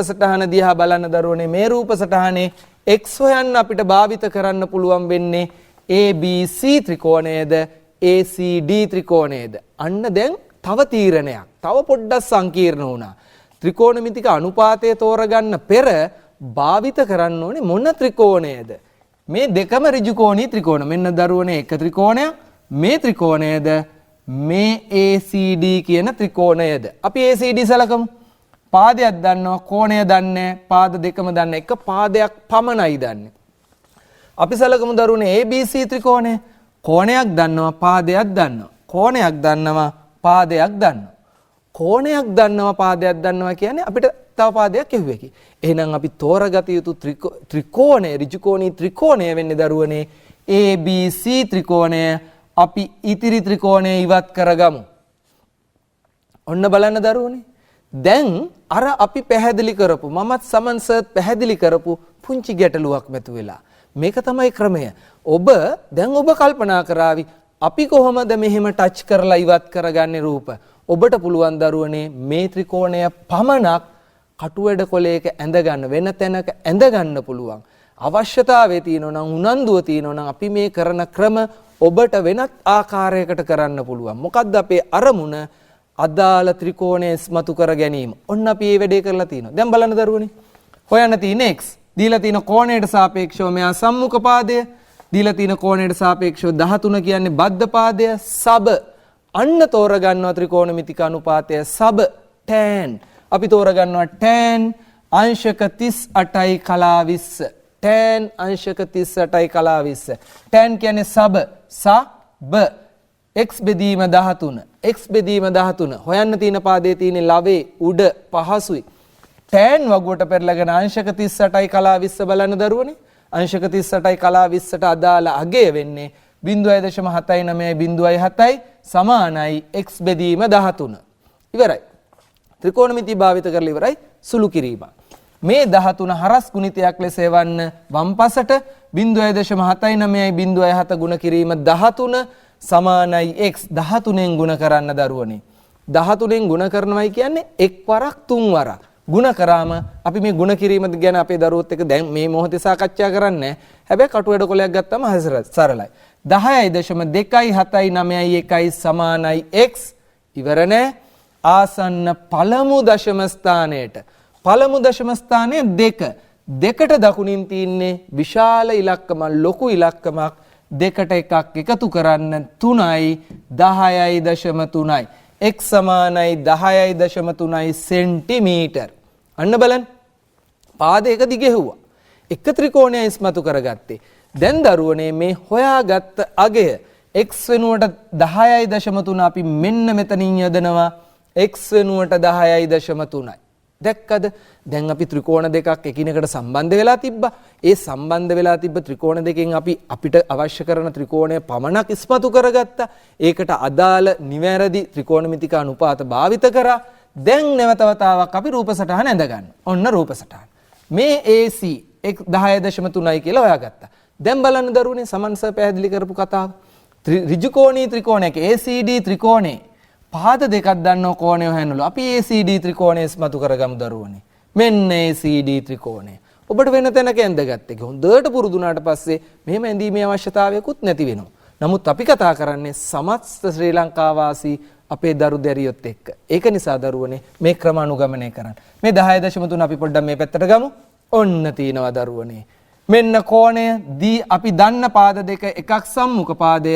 සටහන දිහා බලන්න දරුවනේ මේ රූප සටහනේ x හොයන්න අපිට භාවිත කරන්න පුළුවන් වෙන්නේ ABC ත්‍රිකෝණයද ACD ත්‍රිකෝණයද. අන්න දැන් තව තීරණයක්. තව පොඩ්ඩක් සංකීර්ණ වුණා. ත්‍රිකෝණමිතික අනුපාතය තෝරගන්න පෙර භාවිත කරන්න ඕනේ මොන ත්‍රිකෝණයද? මේ දෙකම ඍජු කෝණී ත්‍රිකෝණ. මෙන්න දරුවනේ එක ත්‍රිකෝණයක්. මේ ත්‍රිකෝණයද මේ ACD කියන ත්‍රිකෝණයද? අපි ACD සලකමු. පාදයක් දන්නවා කෝණය දන්නේ පාද දෙකම දන්නේ එක පාදයක් පමණයි දන්නේ. අපි සලකමු දරුවනේ ABC ත්‍රිකෝණය. කෝණයක් දන්නවා පාදයක් දන්නවා. කෝණයක් දන්නවා පාදයක් දන්නවා. කෝණයක් දන්නවා පාදයක් දන්නවා කියන්නේ අපිට තව පාදයක් කිව්වෙකි. එහෙනම් අපි තෝරගත යුතු ත්‍රිකෝණය ඍජු කෝණී ත්‍රිකෝණය වෙන්නේ දරුවනේ ABC ත්‍රිකෝණය. අපි ඉතිරි ත්‍රිකෝණය ඉවත් කරගමු. ඔන්න බලන්න දරුවනේ. දැන් අර අපි පැහැදිලි කරපු මමත් සමන්සත් පැහැදිලි කරපු පුංචි ගැටලුවක් මතු වෙලා. මේක තමයි ක්‍රමය. ඔබ කල්පනා කරાવી අපි කොහොමද මෙහෙම ටච් කරලා ඉවත් කරගන්නේ රූප? ඔබට පුළුවන් දරුවනේ මේ ත්‍රිකෝණය පමණක් කටුවැඩ කොලයක ඇඳ ගන්න වෙන තැනක ඇඳ ගන්න පුළුවන්. අවශ්‍යතාවය තියෙනවා නම් උනන්දුව තියෙනවා නම් අපි මේ කරන ක්‍රම ඔබට වෙනත් ආකාරයකට කරන්න පුළුවන්. මොකද්ද අපේ අරමුණ? අදාළ ත්‍රිකෝණය ඉස්මතු කර ගැනීම. ඔන්න අපි මේ වැඩේ කරලා තිනවා. දැන් බලන්න දරුවනේ. හොයන්න තියෙන x දීලා තියෙන කෝණයට සාපේක්ෂව මෙයා සම්මුඛ පාදය දීලා තියෙන කෝණයට සාපේක්ෂව 13 කියන්නේ බද්ධ පාදය සබ අන්න තෝරගන්නවා ත්‍රිකෝණමිතික අනුපාතය සබ tan අපි තෝරගන්නවා tan අංශක 38යි කලා 20 tan අංශක 38යි කලා 20 tan කියන්නේ සබ සබ x බෙදීම 13 x බෙදීම 13 හොයන්න තියෙන පාදයේ තියෙන ලවේ උඩ පහසුයි tan වගුවට පෙරලගෙන අංශක 38යි කලා 20 බලන්න දරුවනේ අංශක 38යි කලා 20ට අදාළ අගය වෙන්නේ 0.79 සමානයි x බෙදීම 13 ඉවරයි ත්‍රිකෝණමිතිය භාවිත කරලා ඉවරයි සුළු කිරීම මේ 13 හරස් ගුණිතයක් ලෙස එවන්න වම් පසට 0.79 ගුණ කිරීම 13 සමානයි x 13න් ගුණ කරන්න දරුවනේ 13න් ගුණ කරනවයි කියන්නේ එක් වරක් තුන් වරක් ගුණ කරාම අපි මේ ගුණ කිරීම ගැන අපේ දරුවොත් එක්ක දැන් මේ මොහොතේ සාකච්ඡා කරන්නේ හැබැයි කටුවැඩ කොලයක් ගත්තම සරලයි 10.279 සමානයි x ඉවර නෑ ආසන්න පළමු දශම ස්ථානයට පළමු දශම ස්ථානයේ 2 දෙකට දකුණින් තියන්නේ විශාල ඉලක්කමක් ලොකු ඉලක්කමක් දෙකට එකක් එකතු කරන්න 3යි 10.3යි x සමානයි 10.3 සෙන්ටිමීටර් අන්න බලන්න පාදයක දිගෙහුවා. එක ත්‍රිකෝණය ඉස්මතු කරගත්තේ. දැන් දරුවනේ මේ හොයාගත්ත අගය x වෙනුවට 10.3 අපි මෙන්න මෙතනින් යොදනවා x වෙනුවට 10.3යි. දැක්කද? දැන් අපි ත්‍රිකෝණ දෙකක් එකිනෙකට සම්බන්ධ වෙලා තිබ්බා. ඒ සම්බන්ධ වෙලා තිබ්බ ත්‍රිකෝණ දෙකෙන් අපි අපිට අවශ්‍ය කරන ත්‍රිකෝණය පමණක් ඉස්මතු කරගත්තා. ඒකට අදාළ නිවැරදි ත්‍රිකෝණමිතික අනුපාත භාවිත කරා. දැන් නැවත වතාවක් අපි රූප සටහන ඇඳ ගන්න. ඔන්න රූප සටහන. මේ AC 10.3යි කියලා හොයාගත්තා. දැන් බලන්න දරුවනේ සමන් සර් පැහැදිලි කරපු කතාව. ඍජුකෝණී ත්‍රිකෝණයක ACD ත්‍රිකෝණේ පාද දෙකක් දන්නව කෝණය හොයන්නලු. අපි ACD ත්‍රිකෝණය ඉස්මතු කරගමු දරුවනේ. මෙන්න ACD ත්‍රිකෝණය. ඔබට වෙන තැනක ඇඳගත්තේ. හොඳට පුරුදු වුණාට පස්සේ මෙහෙම ඇඳීමේ අවශ්‍යතාවයකුත් නැති වෙනවා. නමුත් අපි කතා කරන්නේ සමස්ත ශ්‍රී ලංකා වාසී අපේ දරු දැරියොත් එක්ක. ඒක නිසා දරුවනේ මේ ක්‍රම අනුගමනය කරන්න. මේ 10.3 අපි පොඩ්ඩක් මේ පැත්තට ගමු. ඔන්න තියෙනවා දරුවනේ. මෙන්න කෝණය දී අපි දන්න පාද දෙක එකක් සම්මුඛ පාදය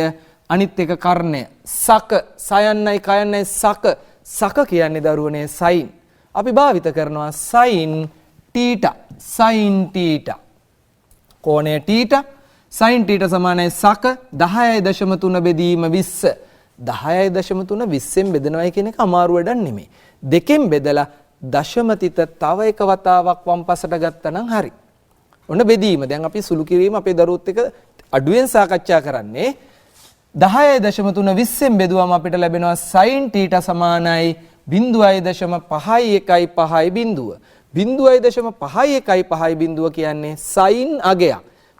අනිත් එක කර්ණය. සක සයන්නයි කයන්නයි සක කියන්නේ දරුවනේ සයින්. අපි භාවිත කරනවා සයින් තීටා. Sine theta. කෝණය තීටා සයින් තීටා සමානයි සක 10.3 බෙදීම 20. 10.3 20න් බෙදනවයි කියන එක අමාරු වැඩක් නෙමෙයි. දෙකෙන් බෙදලා දශමතිත තව එක වතාවක් වම් පසට ගත්තා නම් හරි. ඔන්න බෙදීම. දැන් අපි සුළු කිරීම අපේ දරුවොත් එක්ක අඩුවෙන් සාකච්ඡා කරන්නේ 10.3 20න් බෙදුවම අපිට ලැබෙනවා sin θ සමානයි 0.515 0.515 බිඳුව කියන්නේ sin අගයක්.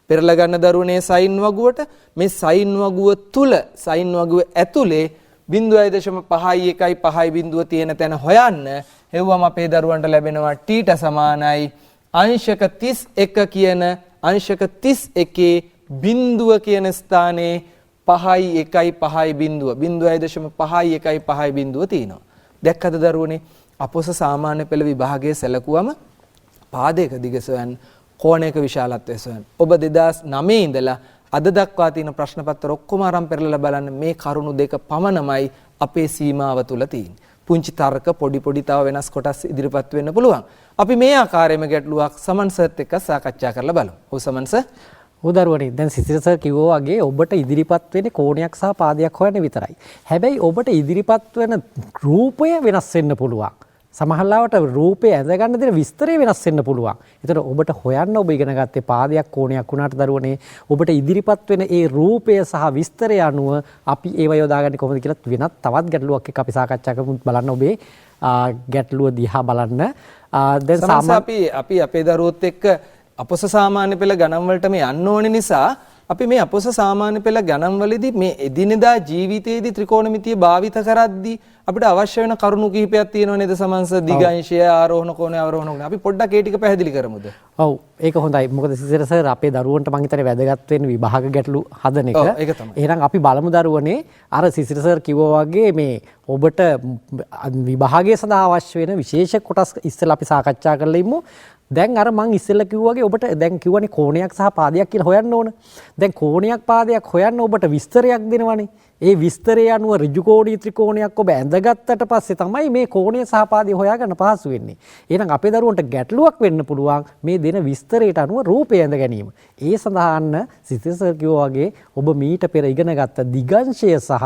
පෙරලා ගන්න දරුවනේ sin වගුවට මේ sin වගුව තුල sin වගුව ඇතුලේ 0.515 බිඳුව තියෙන තැන හොයන්න. හෙව්වම අපේ දරුවන්ට ලැබෙනවා θ සමානයි අංශක 31 කියන අංශක 31 බිඳුව කියන ස්ථානයේ 5.15 බිඳුව 0.515 බිඳුව තියෙනවා. දැක්කද දරුවනේ? අපොස සාමාන්‍ය පෙළ විභාගයේ සැලකුවම පාදයක දිග සොයන් කෝණයක විශාලත්වය සොයන්. ඔබ 2009 ඉඳලා අද දක්වා තියෙන ප්‍රශ්න පත්‍ර ඔක්කොම අරන් පෙරලලා බලන්න මේ කරුණු දෙක පමණමයි අපේ සීමාව තුල තියෙන්නේ. පුංචි තර්ක පොඩි තව වෙනස් කොටස් ඉදිරිපත් වෙන්න පුළුවන්. අපි මේ ආකාරයෙන්ම ගැටලුවක් සමන් සර්ත් එක්ක සාකච්ඡා කරලා බලමු. ඔව් සමන් සර්. උදරුවනේ දැන් සිසිර සර් කිව්වා වගේ ඔබට ඉදිරිපත් වෙන්නේ කෝණයක් සහ පාදයක් හොයන්න විතරයි. හැබැයි ඔබට ඉදිරිපත් වෙන රූපය වෙනස් වෙන්න පුළුවන්. සමහරවිට රූපය ඇඳ ගන්න දෙන විස්තරය වෙනස් වෙන්න පුළුවන්. ඒතර ඔබට හොයන්න ඔබ ඉගෙන ගත්තේ පාදයක් කෝණයක් වුණාට දරුවනේ ඔබට ඉදිරිපත් වෙන ඒ රූපය සහ විස්තරය අනුව අපි ඒව යොදාගන්නේ කොහොමද කියලා වෙනත් තවත් ගැටලුවක් එක්ක අපි සාකච්ඡා කරමු. බලන්න ඔබේ ගැටලුව දිහා බලන්න. දැන් අපි අපේ දරුවොත් එක්ක අපොස සාමාන්‍ය පෙළ ගණන් වලටම යන්න ඕන නිසා අපි මේ අපොස සාමාන්‍ය පෙළ ගණන් වලදී මේ එදිනෙදා ජීවිතයේදී ත්‍රිකෝණමිතිය භාවිත කරද්දී අපිට අවශ්‍ය වෙන කරුණු කිහිපයක් තියෙනව නේද සමන්ස? දිගංශය, ආරෝහණ කෝණය, අවරෝහණ කෝණය. අපි පොඩ්ඩක් ඒ ටික පැහැදිලි කරමුද? ඔව් ඒක හොඳයි. මොකද සිසිර සර් අපේ දරුවන්ට මං හිතන්නේ වැදගත් වෙන්නේ විභාග ගැටලු හදන එක. එහෙනම් අපි බලමු දරුවනේ අර සිසිර සර් කිව්වා වගේ මේ ඔබට විභාගය සඳහා අවශ්‍ය වෙන විශේෂ කොටස් ඉස්සෙල්ලා අපි සාකච්ඡා කරලා ඉමු. දැන් අර මං ඉස්සෙල්ලා කිව්වා වගේ ඔබට දැන් කියවනේ කෝණයක් සහ පාදයක් කියලා හොයන්න ඕන. දැන් කෝණයක් පාදයක් හොයන්න ඔබට විස්තරයක් දෙනවනේ. ඒ විස්තරය අනුව ඍජුකෝණී ත්‍රිකෝණයක් ඔබ ඇඳගත්තට පස්සේ තමයි මේ කෝණය සහ පාදය හොයාගන්න පහසු වෙන්නේ. එහෙනම් අපේ දරුවන්ට ගැටලුවක් වෙන්න පුළුවන් මේ දෙන විස්තරයට අනුව රූපය ඇඳ ගැනීම. ඒ සඳහාන්න සිසිර සර් කිව්වා වගේ ඔබ මීට පෙර ඉගෙන ගත්ත දිගංශය සහ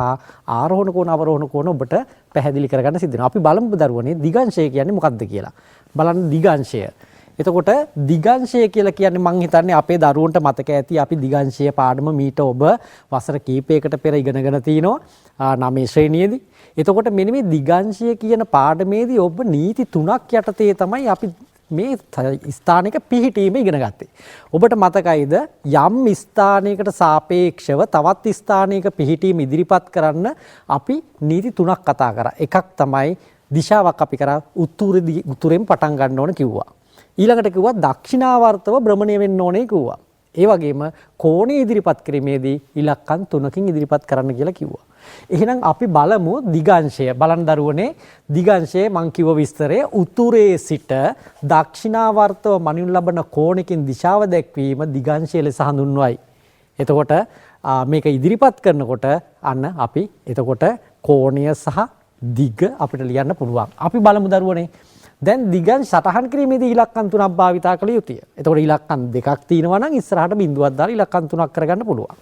ආරෝහණ කෝණ අවරෝහණ කෝණ ඔබට පැහැදිලි කරගන්න සිද්ධ වෙනවා. අපි බලමු දරුවනේ දිගංශය කියන්නේ මොකක්ද කියලා. බලන්න දිගංශය. එතකොට දිගංශය කියලා කියන්නේ මං හිතන්නේ අපේ දරුවන්ට මතක ඇති අපි දිගංශය පාඩම මීට ඔබ වසර කීපයකට පෙර ඉගෙනගෙන තිනවා 9 ශ්‍රේණියේදී. එතකොට මෙන්න මේ දිගංශය කියන පාඩමේදී ඔබ නීති 3ක් යටතේ තමයි අපි මේ ස්ථානික පිහිටීම ඉගෙන ගත්තේ. ඔබට මතකයිද යම් ස්ථානයකට සාපේක්ෂව තවත් ස්ථානයක පිහිටීම ඉදිරිපත් කරන්න අපි නීති 3ක් කතා කරා. එකක් තමයි දිශාවක් අපි කරා උතුරෙන් පටන් ගන්න ඕන කිව්වා. ඊළඟට කිව්වා දක්ෂිනාවර්තව භ්‍රමණය වෙන්න ඕනේ කිව්වා. ඒ වගේම කෝණය ඉදිරිපත් කිරීමේදී ඉලක්කම් 3කින් ඉදිරිපත් කරන්න කියලා කිව්වා. එහෙනම් අපි බලමු දිගංශය. බලන්න දරුවනේ දිගංශයේ මං කිව්ව විස්තරය උතුරේ සිට දක්ෂිනාවර්තව මනිනු ලබන කෝණකින් දිශාව දැක්වීම දිගංශය ලෙස හඳුන්වයි. එතකොට මේක ඉදිරිපත් කරනකොට අන්න අපි එතකොට කෝණය සහ දිග අපිට ලියන්න පුළුවන්. අපි බලමු දරුවනේ දැන් දිගන් සටහන් කිරීමේදී ඉලක්කම් 3ක් භාවිතා කළ යුතුය. එතකොට ඉලක්කම් 2ක් තියෙනවා නම් ඉස්සරහට බිඳුවක් දාලා ඉලක්කම් 3ක් කරගන්න පුළුවන්.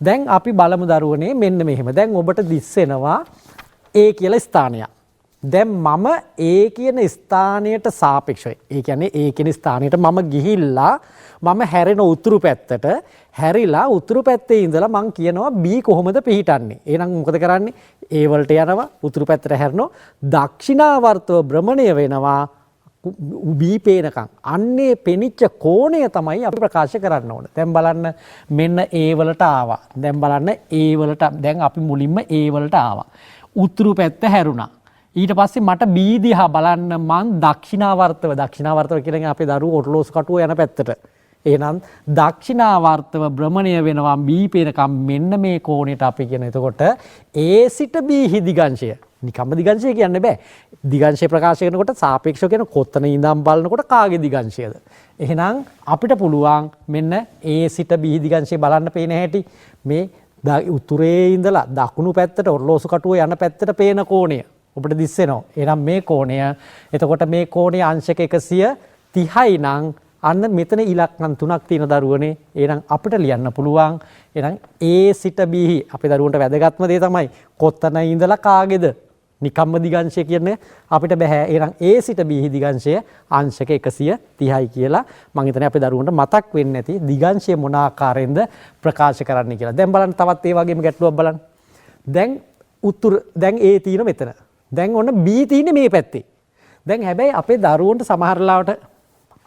දැන් අපි බලමු දරුවනේ මෙන්න මෙහෙම. දැන් ඔබට දිස්සෙනවා A කියලා ස්ථානයක්. දැන් මම A කියන ස්ථානයට සාපේක්ෂව ඒ කියන්නේ A කියන ස්ථානයට මම ගිහිල්ලා මම හැරෙන උතුරු පැත්තට හැරිලා උතුරු පැත්තේ ඉඳලා මං කියනවා B කොහොමද පිහිටන්නේ. එහෙනම් මොකද කරන්නේ? A වලට යනවා උතුරු පැත්තට හැරෙනවා දක්ෂිනාවර්තව භ්‍රමණය වෙනවා B පේනකම්. අන්නේ පෙනිච්ච කෝණය තමයි අපි ප්‍රකාශ කරන්න ඕන. දැන් බලන්න මෙන්න A වලට ආවා. දැන් බලන්න A වලට දැන් අපි මුලින්ම A වලට ආවා. උතුරු පැත්ත හැරුණා. ඊට පස්සේ මට B දිහා බලන්න මං දක්ෂිනාවර්තව කියන්නේ අපේ දරුවෝ ඔටලෝසු කටුව යන පැත්තට. එහෙනම් දක්ෂිනාවර්තව භ්‍රමණය වෙනවා B පේනකම් මෙන්න මේ කෝණයට අපි කියන. එතකොට A සිට B දිගංශය. නිකම්ම දිගංශය කියන්න බෑ. දිගංශය ප්‍රකාශ කරනකොට සාපේක්ෂව කියන කොතන ඉඳන් බලනකොට කාගේ දිගංශයද? එහෙනම් අපිට පුළුවන් මෙන්න A සිට B දිගංශය බලන්න පේන හැටි මේ උතුරේ ඉඳලා දකුණු පැත්තට ඔරලෝසු කටුව යන පැත්තට පේන කෝණය ඔබට දිස්සෙනවා. එහෙනම් මේ කෝණය එතකොට මේ කෝණයේ අංශක 130යි නම් අන්න මෙතන ඉලක්කම් 3ක් තියෙන දරුවනේ. එහෙනම් අපිට ලියන්න පුළුවන්. එහෙනම් A සිට B අපේ දරුවන්ට වැදගත්ම දේ තමයි කොතන ඉඳලා කාගේද? නිකම්ම දිගංශය කියන්නේ අපිට බෑ. එහෙනම් A සිට B දිගංශය අංශක 130යි කියලා මම හිතන්නේ අපේ දරුවන්ට මතක් වෙන්නේ නැති දිගංශය මොන ආකාරයෙන්ද ප්‍රකාශ කරන්න කියලා. දැන් බලන්න තවත් ඒ වගේම ගැටලුවක් බලන්න. දැන් දැන් A තියෙන මෙතන. දැන් ඔන්න B තියෙන්නේ මේ පැත්තේ. දැන් හැබැයි අපේ දරුවන්ට සමහර ලාවට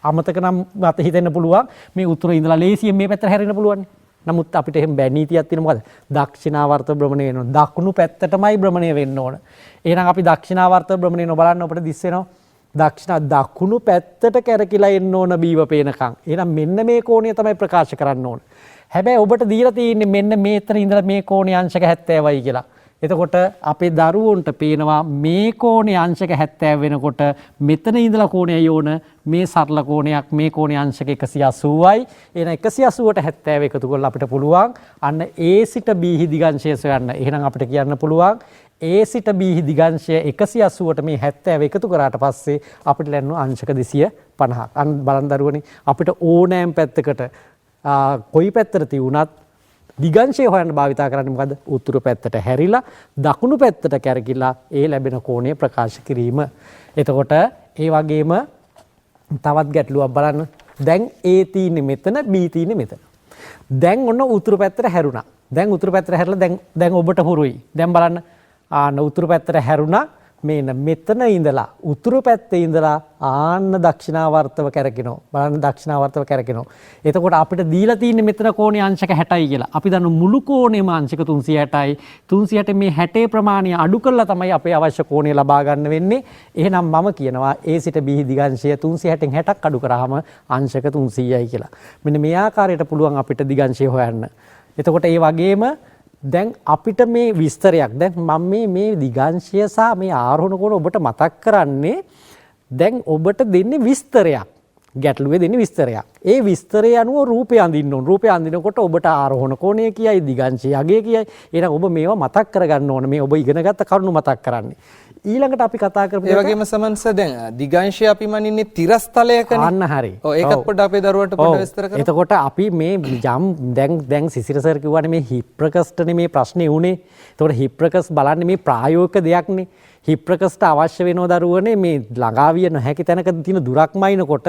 අමතක නම් මත හිතෙන්න පුළුවන් මේ උතුරේ ඉඳලා ලේසියෙන් මේ පැත්තට හැරෙන්න පුළුවන්. නමුත් අපිට එහෙම බෑ නීතියක් තියෙන මොකද? දක්ෂිනාවර්ත භ්‍රමණය වෙන්න ඕන. දකුණු පැත්තටමයි භ්‍රමණය වෙන්න ඕන. එහෙනම් අපි දක්ෂිනාවර්ත භ්‍රමණය බලන්න අපිට දිස්සෙනවා. දකුණු පැත්තට කැරකිලා එන්න ඕන බීව පේනකම්. එහෙනම් මෙන්න මේ කෝණය තමයි ප්‍රකාශ කරන්න ඕන. හැබැයි ඔබට දීලා තියෙන්නේ මෙන්න මේතන ඉඳලා මේ කෝණය අංශක 70යි කියලා. එතකොට අපේ දරුවන්ට පේනවා මේ කෝණයේ අංශක 70 වෙනකොට මෙතන ඉඳලා කෝණයයි ඕන මේ සරල කෝණයක් මේ කෝණයේ අංශක 180යි. එහෙනම් 180ට 70 එකතු කරලා අපිට පුළුවන් අන්න A සිට B දිගංශය සොයන්න. එහෙනම් අපිට කියන්න පුළුවන් A සිට B දිගංශය 180ට මේ 70 එකතු කරාට පස්සේ අපිට ලැබෙනවා අංශක 250ක්. අන්න බලන්න දරුවනේ අපිට ඕනෑම පැත්තකට කොයි පැත්තට තියුණත් දිගංශය හොයන්න භාවිතා කරන්නේ මොකද්ද? උතුරු පැත්තට හැරිලා දකුණු පැත්තට කැරකිලා ඒ ලැබෙන කෝණය ප්‍රකාශ කිරීම. එතකොට ඒ වගේම තවත් ගැටලුවක් බලන්න. දැන් A තියෙන්නේ මෙතන B තියෙන්නේ මෙතන. දැන් ඔන්න උතුරු පැත්තට හැරුණා. දැන් උතුරු පැත්තට හැරලා දැන් ඔබට හුරුයි. දැන් බලන්න උතුරු පැත්තට හැරුණා මෙතන ඉඳලා උතුරු පැත්තේ ඉඳලා ආන්න දක්ෂිනාවර්තව කැරකිනවා. බලන්න දක්ෂිනාවර්තව කැරකිනවා. එතකොට අපිට දීලා තියෙන්නේ මෙතන කෝණය අංශක 60යි කියලා. අපි දන්න මුළු කෝණයම අංශක 360යි. 360 මේ 60 ප්‍රමාණය අඩු කරලා තමයි අපේ අවශ්‍ය කෝණය ලබා ගන්න වෙන්නේ. එහෙනම් මම කියනවා A සිට B දිගංශය 360න් 60ක් අඩු කරාම අංශක 300යි කියලා. මෙන්න මේ ආකාරයට පුළුවන් අපිට දිගංශය හොයන්න. එතකොට ඒ වගේම දැන් අපිට මේ විස්තරයක් දැන් මම මේ දිගංශය සහ මේ ආරෝහණ කෝණ ඔබට මතක් කරන්නේ දැන් ඔබට දෙන්නේ විස්තරයක්. ගැටලුවේ දෙන්නේ විස්තරයක්. ඒ විස්තරය අනුව රූපය අඳින්න ඕන. රූපය අඳිනකොට ඔබට ආරෝහණ කෝණය කියයි දිගංශය යගේ කියයි. එහෙනම් ඔබ මේවා මතක් කරගන්න ඕන. මේ ඔබ ඉගෙනගත්ත කරුණු මතක් කරන්නේ. ඊළඟට අපි කතා කරමු. ඒ වගේම සමන්ස දැන් දිගංශය අපි මනින්නේ තිරස්තලයකනේ. අන්න හරි. ඔව් ඒකත් පොඩ්ඩක් අපේ දරුවට පොඩ්ඩක් විස්තර කරමු. එතකොට අපි මේ දැන් සිසිර සර් කිව්වනේ මේ හිප්‍රකස්ටනේ මේ ප්‍රශ්නේ උනේ. එතකොට හිප්‍රකස් බලන්නේ මේ ප්‍රායෝගික දෙයක්නේ. හිප්‍රකස්ට අවශ්‍ය වෙනව දරුවනේ මේ ළඟා විය නොහැකි තැනක තියෙන දුරක්මයිනකොට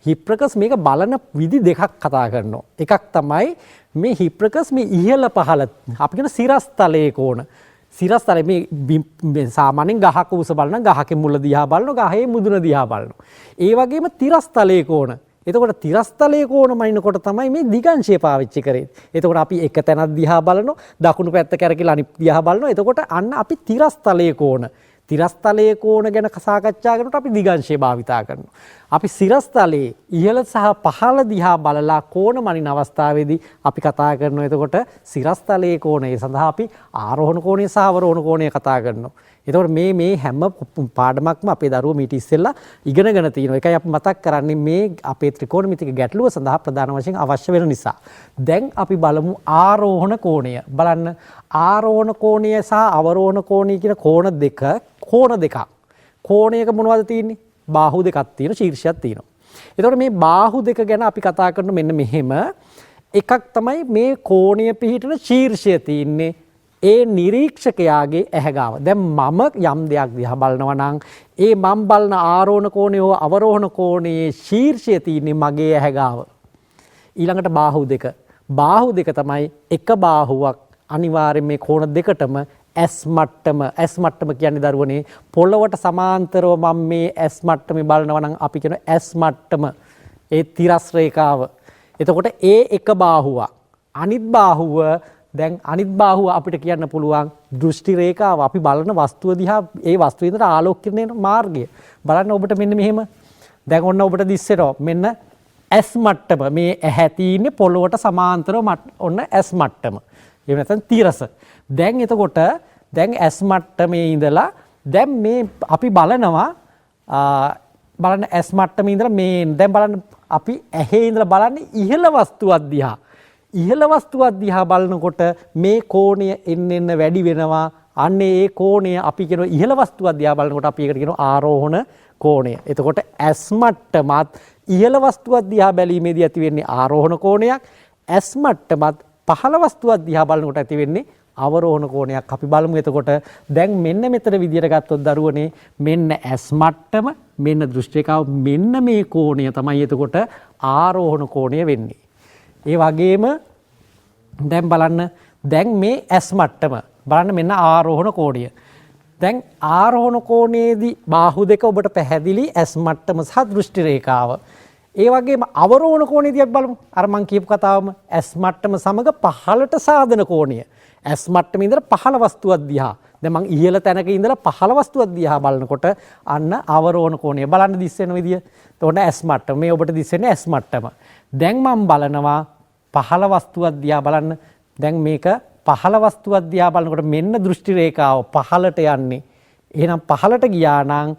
හිප්‍රකස් මේක බලන විදි දෙකක් කතා කරනවා. එකක් තමයි මේ හිප්‍රකස් මේ ඉහළ පහළ අපි කියන සිරස්තලයේ කෝණ. සිරස්තලයේ මේ සාමාන්‍යයෙන් ගහක උස බලන ගහකේ මුල දිහා බලනවා ගහේ මුදුන දිහා බලනවා. ඒ වගේම තිරස්තලයේ කෝණ. එතකොට තිරස්තලයේ කෝණ මනිනකොට තමයි මේ දිගංශය පාවිච්චි කරේ. එතකොට අපි එක තැනක් දිහා බලනවා දකුණු පැත්ත කැරකිලා අනිත් දිහා බලනවා. එතකොට අන්න අපි තිරස්තලයේ කෝණ තිරස්තලයේ කෝණ ගැන සාකච්ඡා කරනකොට අපි දිගංශය භාවිතා කරනවා. අපි සිරස්තලයේ ඉහළ සහ පහළ දිහා බලලා කෝණ මනින අවස්ථාවේදී අපි කතා කරනවා. එතකොට සිරස්තලයේ කෝණය සඳහා අපි ආරෝහණ කෝණය සහ අවරෝහණ කෝණය කතා කරනවා. එතකොට මේ හැම පාඩමක්ම අපේ දරුවෝ මීට ඉස්සෙල්ලා ඉගෙනගෙන තියෙනවා. ඒකයි අපි මතක් කරන්නේ මේ අපේ ත්‍රිකෝණමිතික ගැටලුව සඳහා ප්‍රධාන වශයෙන් අවශ්‍ය වෙන නිසා. දැන් අපි බලමු ආරෝහණ කෝණය. බලන්න ආරෝහණ කෝණය සහ අවරෝහණ කෝණය කියන කෝණ දෙකක්. කෝණයක මොනවද තියෙන්නේ? බාහුව දෙකක් තියෙනවා, ශීර්ෂයක් තියෙනවා. එතකොට මේ බාහුව දෙක ගැන අපි කතා කරන මෙන්න මෙහෙම එකක් තමයි මේ කෝණය පිහිටන ශීර්ෂය තියෙන්නේ ඒ නිරීක්ෂකයාගේ ඇහැ ගාව. දැන් මම යම් දෙයක් දිහා බලනවා නම් ඒ මම බලන ආරෝහණ කෝණය හෝ අවරෝහණ කෝණයේ ශීර්ෂය තියෙන්නේ මගේ ඇහැ ගාව. ඊළඟට බාහුව දෙක. බාහුව දෙක තමයි එක බාහුවක් අනිවාර්යෙන් මේ කෝණ දෙකටම ඇස් මට්ටම කියන්නේ දරුවනේ පොළවට සමාන්තරව මම මේ ඇස් මට්ටමේ බලනවා නම් අපි කියන ඇස් මට්ටම ඒ තිරස් රේඛාව. එතකොට ඒ එක බාහුවක් අනිත් බාහුව දැන් අනිත් බාහුව අපිට කියන්න පුළුවන් දෘෂ්ටි රේඛාව. අපි බලන වස්තුව දිහා ඒ වස්තුවේ ඉඳලා ආලෝකීකරණය මාර්ගය. බලන්න ඔබට මෙන්න මෙහෙම. දැන් ඔන්න ඔබට දිස්සෙනවා මෙන්න ඇස් මට්ටම. මේ ඇහැ තියෙන්නේ පොළොවට සමාන්තරව ඔන්න ඇස් මට්ටම. එහෙම නැත්නම් තිරස. දැන් එතකොට දැන් ඇස් මට්ටමේ ඉඳලා දැන් මේ අපි බලනවා බලන්න ඇස් මට්ටමේ ඉඳලා මේ දැන් බලන්න අපි ඇහි ඉඳලා බලන්නේ ඉහළ වස්තුවක් දිහා. ඉහළ වස්තුවක් දිහා බලනකොට මේ කෝණය එන්න වැඩි වෙනවා. අන්නේ ඒ කෝණය අපි කියන ඉහළ වස්තුවක් දිහා බලනකොට අපි ඒකට කියනවා ආරෝහණ කෝණය. එතකොට ඇස් මට්ටමත් ඉහළ වස්තුවක් දිහා බැලීමේදී ඇති වෙන්නේ ආරෝහණ කෝණයක්. ඇස් මට්ටමත් පහළ වස්තුවක් දිහා බලනකොට ඇති වෙන්නේ අවරෝහණ කෝණයක්. අපි බලමු එතකොට දැන් මෙන්න මෙතන විදියට ගත්තොත් දරුවනේ මෙන්න ඇස් මට්ටම මෙන්න දෘෂ්ටිකාව මෙන්න මේ කෝණය තමයි එතකොට ආරෝහණ කෝණය වෙන්නේ. ඒ වගේම දැන් බලන්න දැන් මේ ඇස් මට්ටම බලන්න මෙන්න ආරෝහණ කෝණය. දැන් ආරෝහණ කෝණයේදී බාහුව දෙක ඔබට පැහැදිලි ඇස් මට්ටම සහ දෘෂ්ටි රේඛාව. ඒ වගේම අවරෝහණ කෝණයේදී අපි බලමු අර මං කියපු කතාවම ඇස් මට්ටම සමග පහළට සාධන කෝණය. ඇස් මට්ටමේ ඉඳලා පහළ වස්තුවක් දිහා දැන් මං ඉහළ තැනක ඉඳලා පහළ වස්තුවක් දිහා බලනකොට අන්න අවරෝහණ කෝණය බලන්න දිස්සෙන විදිය. එතකොට ඇස් මට්ටම මේ ඔබට දිස්සෙන්නේ ඇස් මට්ටම. දැන් මම බලනවා පහළ වස්තුවක් දිහා බලන්න. දැන් මේක පහළ වස්තුවක් දිහා බලනකොට මෙන්න දෘෂ්ටි රේඛාව පහළට යන්නේ. එහෙනම් පහළට ගියා නම්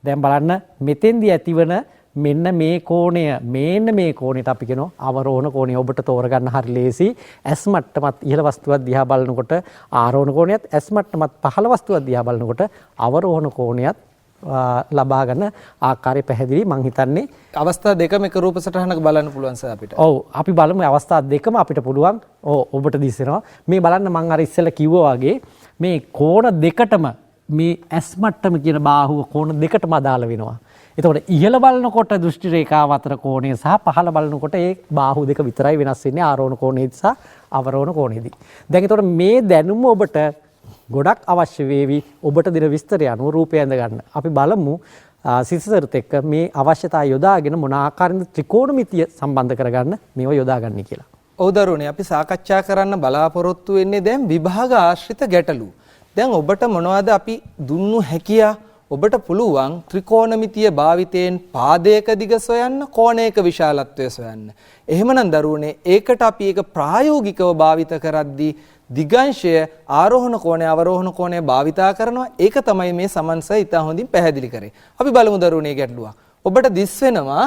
දැන් බලන්න මෙතෙන්දී ඇතිවන මෙන්න මේ කෝණය මෙන්න මේ කෝණයට අපි කියනවා අවරෝහණ කෝණය. ඔබට තෝරගන්න හරි ලේසි. ඇස් මට්ටමත් ඉහළ වස්තුවක් දිහා බලනකොට ආරෝහණ කෝණයත් ඇස් මට්ටමත් පහළ වස්තුවක් දිහා බලනකොට අවරෝහණ කෝණයත් ලබා ගන්න ආකාරය පැහැදිලි. මං හිතන්නේ අවස්ථා දෙකම එක රූප සටහනක බලන්න පුළුවන් සර් අපිට. ඔව් අපි බලමු අවස්ථා දෙකම අපිට පුළුවන්. ඔබට දිස්සෙනවා මේ බලන්න මං අර ඉස්සෙල්ලා කිව්වා වගේ මේ කෝණ දෙකටම මේ ඇස් මට්ටම කියන බාහුව කෝණ දෙකටම අදාළ වෙනවා. එතකොට ඉහළ බලනකොට දෘෂ්ටි රේඛාව අතර කෝණය සහ පහළ බලනකොට ඒ බාහුව දෙක විතරයි වෙනස් වෙන්නේ ආරෝහණ කෝණයේදී සහ අවරෝහණ කෝණයේදී. දැන් එතකොට මේ දැනුම ඔබට ගොඩක් අවශ්‍ය වේවි ඔබට දෙන විස්තරය අනුව රූපය ඇඳ ගන්න. අපි බලමු සිසසරුත් එක්ක මේ අවශ්‍යතාවය යොදාගෙන මොන ආකාරයෙන්ද ත්‍රිකෝණමිතිය සම්බන්ධ කරගන්න මේව යොදාගන්නේ කියලා. ඔව් දරුවනේ අපි සාකච්ඡා කරන්න බලාපොරොත්තු වෙන්නේ දැන් විභාග ආශ්‍රිත ගැටලු. දැන් ඔබට මොනවද අපි දුන්නු හැකියා ඔබට පුළුවන් ත්‍රිකෝණමිතිය භාවිතයෙන් පාදයක දිග සොයන්න කෝණයක විශාලත්වය සොයන්න. එහෙමනම් දරුවනේ ඒකට අපි ඒක ප්‍රායෝගිකව භාවිත කරද්දී දිගංශය ආරෝහණ කෝණය අවරෝහණ කෝණය භාවිතා කරනවා. ඒක තමයි මේ සමන්ස ඉතා හොඳින් පැහැදිලි කරේ. අපි බලමු දරුවනේ ගැටලුව. ඔබට දිස් වෙනවා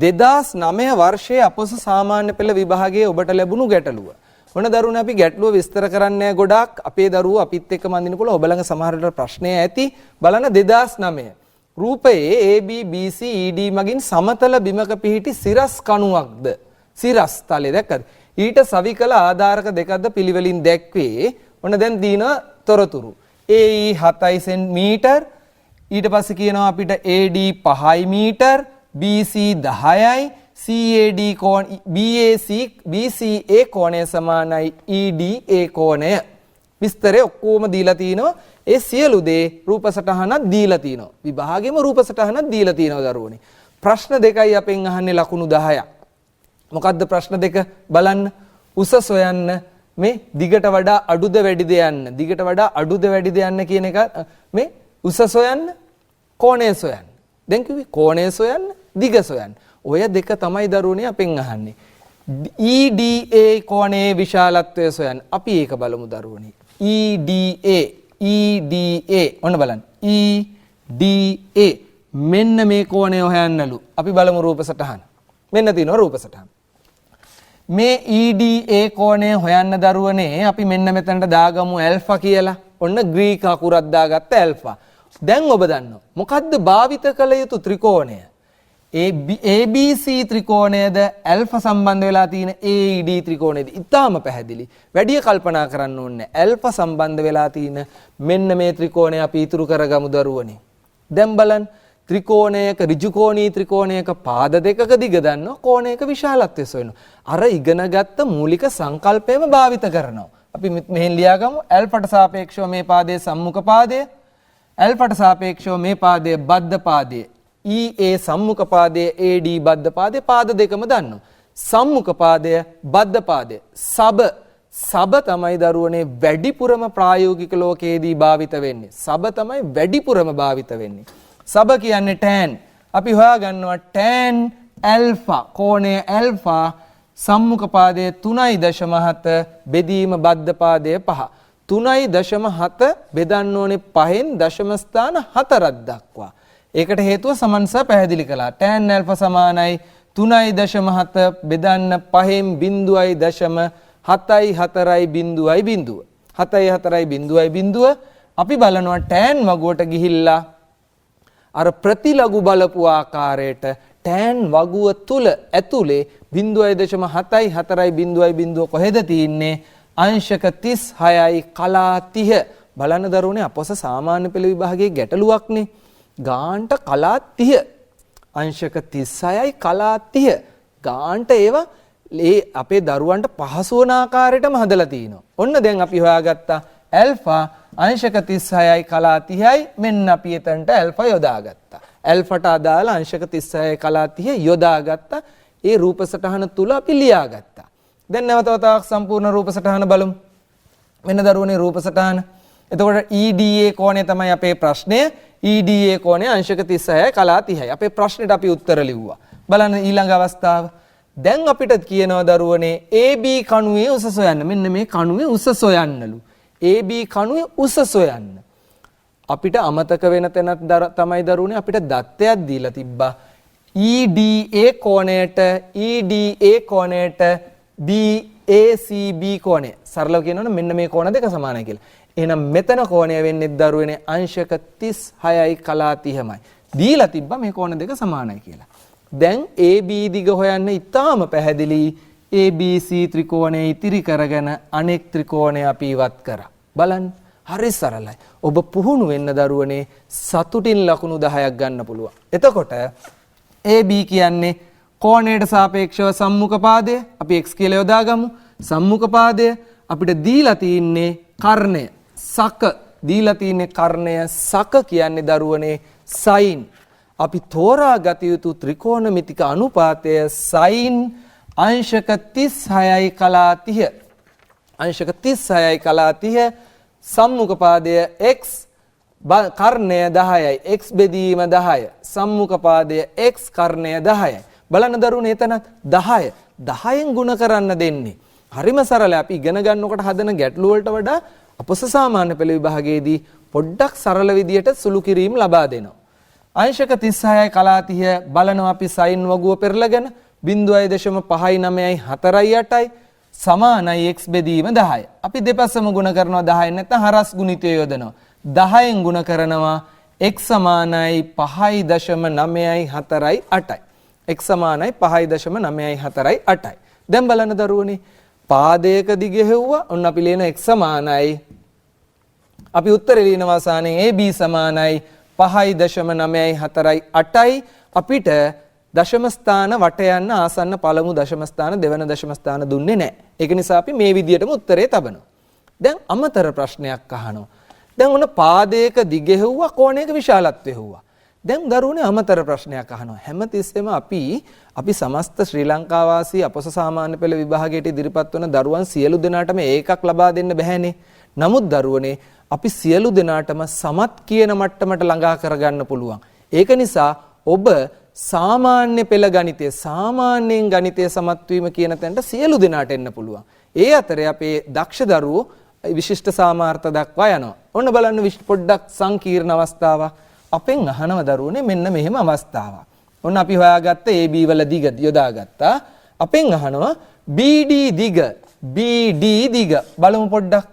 2009 වර්ෂයේ අපොස සාමාන්‍ය පෙළ විභාගයේ ඔබට ලැබුණු ගැටලුව. මොන දරුවනේ අපි ගැටලුව විස්තර කරන්නේ ගොඩාක් අපේ දරුවෝ අපිත් එක්ක මන්දිනකොට ඔබ ළඟ සමහර වෙලාවට ප්‍රශ්නය ඇති. බලන්න 2009 රූපයේ AB BC ED මගින් සමතල බිමක පිහිටි සිරස් කණුවක්ද සිරස් තලයේ දැක්කද? ඊට සවිකල ආධාරක දෙකක්ද පිළිවෙලින් දැක්වේ. ඔන්න දැන් දින තොරතුරු. AE 7 සෙන්ටිමීටර් ඊට පස්සේ කියනවා අපිට AD 5 metre BC 10යි CAD කෝණ BCA කෝණය සමානයි EDA කෝණය. විස්තරය ඔක්කොම දීලා තිනවා. ඒ සියලු දේ රූප සටහනක් දීලා තිනවා. විභාගෙම රූප සටහනක් දීලා තිනවා දරුවනේ. ප්‍රශ්න දෙකයි අපෙන් අහන්නේ ලකුණු 10ක්. මොකද්ද ප්‍රශ්න දෙක බලන්න. උස සොයන්න මේ දිගට වඩා අඩුද වැඩිද යන්න. දිගට වඩා අඩුද වැඩිද යන්න කියන එක මේ උස සොයන්න කෝණය සොයන්න. දැන් කිව්වේ කෝණය සොයන්න දිග සොයන්න. ඔය දෙක තමයි දරුවනේ අපෙන් අහන්නේ. EDA කෝණයේ විශාලත්වය සොයන්න. අපි ඒක බලමු දරුවනේ. EDA ඔන්න බලන්න. EDA මෙන්න මේ කෝණය හොයන්නලු. අපි බලමු රූප සටහන. මෙන්න තියෙනවා රූප සටහන. මේ EDA කෝණය හොයන්න දරුවනේ අපි මෙන්න මෙතනට දාගමු ඇල්ෆා කියලා. ඔන්න ග්‍රීක අකුරක් දාගත්ත ඇල්ෆා. දැන් ඔබ දන්නවා මොකද්ද භාවිත කළ යුතු ත්‍රිකෝණය? ABC ත්‍රිකෝණයද ඇල්ෆා සම්බන්ධ වෙලා තියෙන AED ත්‍රිකෝණයද? ඊටාම පැහැදිලි. වැඩි කල්පනා කරන්න ඕනේ. ඇල්ෆා සම්බන්ධ වෙලා තියෙන මෙන්න මේ ත්‍රිකෝණය අපි ඉතුරු කරගමු දරුවනේ. දැන් බලන්න ත්‍රිකෝණයක ඍජුකෝණී ත්‍රිකෝණයක පාද දෙකක දිග දන්නවා කෝණයක විශාලත්වය සොයනවා. අර ඉගෙනගත්ත මූලික සංකල්පයම භාවිත කරනවා. අපි මෙහෙන් ලියාගමු ඇල්ෆාට සාපේක්ෂව මේ පාදයේ සම්මුඛ පාදය, ඇල්ෆාට සාපේක්ෂව මේ පාදයේ බද්ධ පාදය. EA සම්මුඛ පාදයේ AD බද්ධ පාදයේ පාද දෙකම දන්නවා. සම්මුඛ පාදය බද්ධ පාදය සබ තමයි දරුවනේ වැඩිපුරම ප්‍රායෝගික ලෝකයේදී භාවිත වෙන්නේ. සබ තමයි වැඩිපුරම භාවිත වෙන්නේ. සබ කියන්නේ tan. අපි හොයාගන්නවා tan ඇල්ෆා කෝණය ඇල්ෆා සම්මුඛ පාදයේ 3.7 බෙදීම බද්ධ පාදයේ 5. 3.7 බෙදන්න ඕනේ 5න් දශම ස්ථාන 4ක් දක්වා. ඒකට හේතුව සමන්ස පැහැදිලි කළා. tan ඇල්ෆා සමානයි 3.7 බෙදන්න 5න් 0.744.0. අපි බලනවා tan වගුවට ගිහිල්ලා අර ප්‍රතිලඝු බලපු ආකාරයට tan වගුව තුල ඇතුලේ 0.744.0 කොහෙද තියෙන්නේ? අංශක 36යි කලා 30. බලන්න දරුවනේ අපොස සාමාන්‍ය පෙළ විභාගයේ ගැටලුවක්නේ. ගාන්ට කලා 30. අංශක 36යි කලා 30. ගාන්ට ඒවා අපේ දරුවන්ට පහසු වන ආකාරයටම හදලා තිනවා. ඔන්න දැන් අපි හොයාගත්තා ඇල්ෆා අංශක 36යි කලා 30යි. මෙන්න අපි එතනට ඇල්ෆා යොදාගත්තා. ඇල්ෆාට අදාළ අංශක 36යි කලා 30 යොදාගත්තා. ඒ රූප සටහන තුල අපි ලියාගත්තා. දැන් නැවත වතාවක් සම්පූර්ණ රූප සටහන බලමු. මෙන්න දරුවනේ රූප සටහන. එතකොට EDA කෝණය තමයි අපේ ප්‍රශ්නය. EDA කෝණය අංශක 36යි කලා 30යි. අපේ ප්‍රශ්නෙට අපි උත්තර ලිව්වා. බලන්න ඊළඟ අවස්ථාව. දැන් අපිට කියනවා දරුවනේ AB කණුවේ උස සොයන්න. මෙන්න මේ කණුවේ උස සොයන්නලු. AB කණුවේ උස සොයන්න. අපිට අමතක වෙන තැනක් තමයි දරුවනේ අපිට දත්තයක් දීලා තිබ්බා. EDA කෝණයට BACB කෝණය. සරලව කියනවනම් මෙන්න මේ කෝණ දෙක සමානයි කියලා. එහෙනම් මෙතන කෝණය වෙන්නේ දරුවනේ අංශක 36යි කලා 30මයි. දීලා තිබ්බා මේ කෝණ දෙක සමානයි කියලා. දැන් AB දිග හොයන්න ඉතාම පැහැදිලි. ABC ත්‍රිකෝණය ඉතිරි කරගෙන අනෙක් ත්‍රිකෝණය අපි ඉවත් කරා. බලන්න හරි සරලයි. ඔබ පුහුණු වෙන්න දරුවනේ සතුටින් ලකුණු 10ක් ගන්න පුළුවන්. එතකොට AB කියන්නේ කෝණයට සාපේක්ෂව සම්මුඛ පාදය. අපි x කියලා යොදාගමු. සම්මුඛ පාදය අපිට දීලා තින්නේ කර්ණය. සක දීලා තින්නේ කර්ණය. සක කියන්නේ දරුවනේ sin. අපි තෝරා ගත යුතු ත්‍රිකෝණමිතික අනුපාතය sin අංශක 36යි කලා 30. අංශක 36යි කලා 30 සම්මුඛ පාදය x කර්ණය 10යි. x බෙදීම 10. සම්මුඛ පාදය x කර්ණය 10යි. බලන්න දරුවනේ එතනත් 10. 10න් ගුණ කරන්න දෙන්නේ. හරිම සරලයි. අපි ඉගෙන ගන්නකොට හදන ගැටලු වලට වඩා අපොස සාමාන්‍ය පෙළ විභාගයේදී පොඩ්ඩක් සරල විදියට සුළු කිරීම ලබා දෙනවා. අංශක 36යි කලා 30 බලනවා අපි sin වගුව පෙරලගෙන 0.594යි සමානයි x බෙදීම 10. අපි දෙපැත්තම ගුණ කරනවා 10 නැත්නම් හරස් ගුණිතය යොදනවා. 10න් ගුණ කරනවා x සමානයි 5.948යි. x සමානයි 5.948යි. දැන් බලන්න දරුවනේ පාදයක දිග හෙව්වා. ඔන්න අපි ලියන x සමානයි. අපි උත්තරේ ලියනවා අවසානයේ AB සමානයි 5.948යි. අපිට දශම ස්ථාන වට යන්න ආසන්න පළමු දශම ස්ථාන දෙවන දශම ස්ථාන දුන්නේ නැහැ. ඒක නිසා අපි මේ විදියටම උත්තරේ තබනවා. දැන් අමතර ප්‍රශ්නයක් අහනවා. දැන් ඔන්න පාදයක දිග හෙව්වා කෝණයක විශාලත්වය හෙව්වා. දැන් දරුවනේ අමතර ප්‍රශ්නයක් අහනවා. හැමතිස්සෙම අපි සමස්ත ශ්‍රී ලංකා වාසී අපොස සාමාන්‍ය පෙළ විභාගයට ඉදිරිපත් වන දරුවන් සියලු දෙනාටම ඒකක් ලබා දෙන්න බැහැනේ. නමුත් දරුවනේ අපි සියලු දෙනාටම සමත් කියන මට්ටමට ළඟා කරගන්න පුළුවන්. ඒක නිසා ඔබ සාමාන්‍ය පෙළ ගණිතය සාමාන්‍යයෙන් ගණිතය සමත් වීම කියන තැනට සියලු දෙනාට එන්න පුළුවන්. ඒ අතරේ අපේ දක්ෂ දරුවෝ විශිෂ්ට සාමාර්ථ දක්වා යනවා. ඔන්න බලන්න පොඩ්ඩක් සංකීර්ණ අවස්ථාවක්. අපෙන් අහනව දරුවනේ මෙන්න මෙහෙම අවස්ථාවක්. ඔන්න අපි හොයාගත්ත AB වල දිග යොදාගත්තා. අපෙන් අහනවා BD දිග බලමු පොඩ්ඩක්.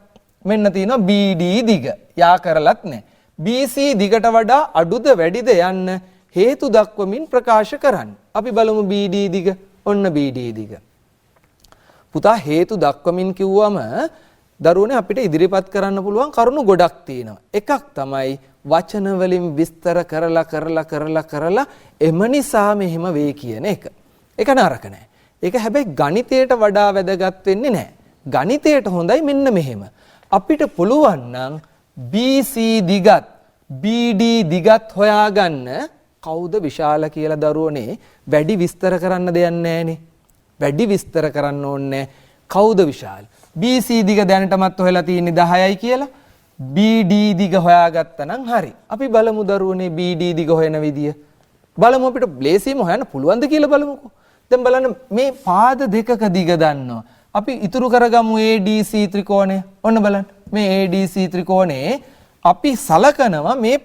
මෙන්න තියෙනවා BD දිග. යා කරලත් නැහැ. BC දිගට වඩා අඩුද වැඩිද යන්න හේතු දක්වමින් ප්‍රකාශ කරන්න. අපි බලමු BD දිග. ඔන්න BD දිග. පුතා හේතු දක්වමින් කිව්වම දරුවනේ අපිට ඉදිරිපත් කරන්න පුළුවන් කරුණු ගොඩක් තියෙනවා. එකක් තමයි වචන වලින් විස්තර කරලා එම නිසා මෙහෙම වෙයි කියන එක. ඒක නරක නෑ. ඒක හැබැයි ගණිතයට වඩා වැදගත් වෙන්නේ නෑ. ගණිතයට හොඳයි මෙන්න මෙහෙම. අපිට පුළුවන් නම් BC දිගත් BD දිගත් හොයාගන්න කවුද විශාල කියලා දරුවනේ වැඩි විස්තර කරන්න දෙයක් නෑනේ. වැඩි විස්තර කරන්න ඕනේ කවුද විශාල? BC දිග දැනටමත් හොයලා තියෙන්නේ 10යි කියලා. BD දිග හොයාගත්තා නම් හරි. අපි බලමු දරුවනේ BD දිග හොයන විදිය. බලමු අපිට ලේසියෙන්ම හොයන්න පුළුවන්ද කියලා බලමුකෝ. දැන් බලන්න මේ පාද දෙකක දිග දන්නවා. අපි ඉතුරු කරගමු ADC ත්‍රිකෝණය. ඔන්න බලන්න. මේ ADC ත්‍රිකෝණේ අපි සලකනවා මේ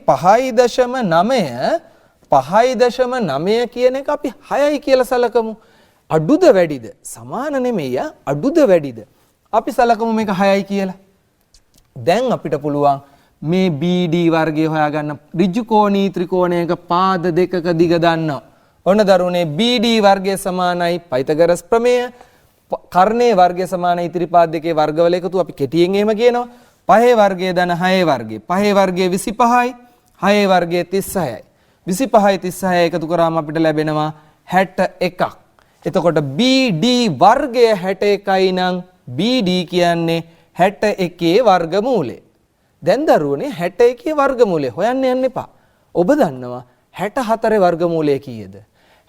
5.9 කියන එක අපි 6යි කියලා සලකමු. අඩුද වැඩිද? සමාන නෙමෙයි. අඩුද වැඩිද? අපි සලකමු මේක 6යි කියලා. දැන් අපිට පුළුවන් මේ BD වර්ගය හොයාගන්න ඍජු කෝණී ත්‍රිකෝණයක පාද දෙකක දිග දන්නවා. ඔන්න දරුවනේ BD වර්ගය සමානයි පයිතගරස් ප්‍රමේය. කර්ණයේ වර්ගය සමානයි ඉතිරිපාද දෙකේ වර්ගවල එකතු. අපි කෙටියෙන් එහෙම කියනවා. 5 වර්ගය දන 6 වර්ගය. 5 වර්ගය 25යි. 6 වර්ගය 36යි. 25යි 36යි එකතු කරාම අපිට ලැබෙනවා 61ක්. එතකොට BD වර්ගය 61යි නම් BD කියන්නේ 61 වර්ගමූලය. දැන් දරුවනේ 61 වර්ගමූලය හොයන්න යන්න එපා. ඔබ දන්නවා 64 වර්ගමූලය කීයද?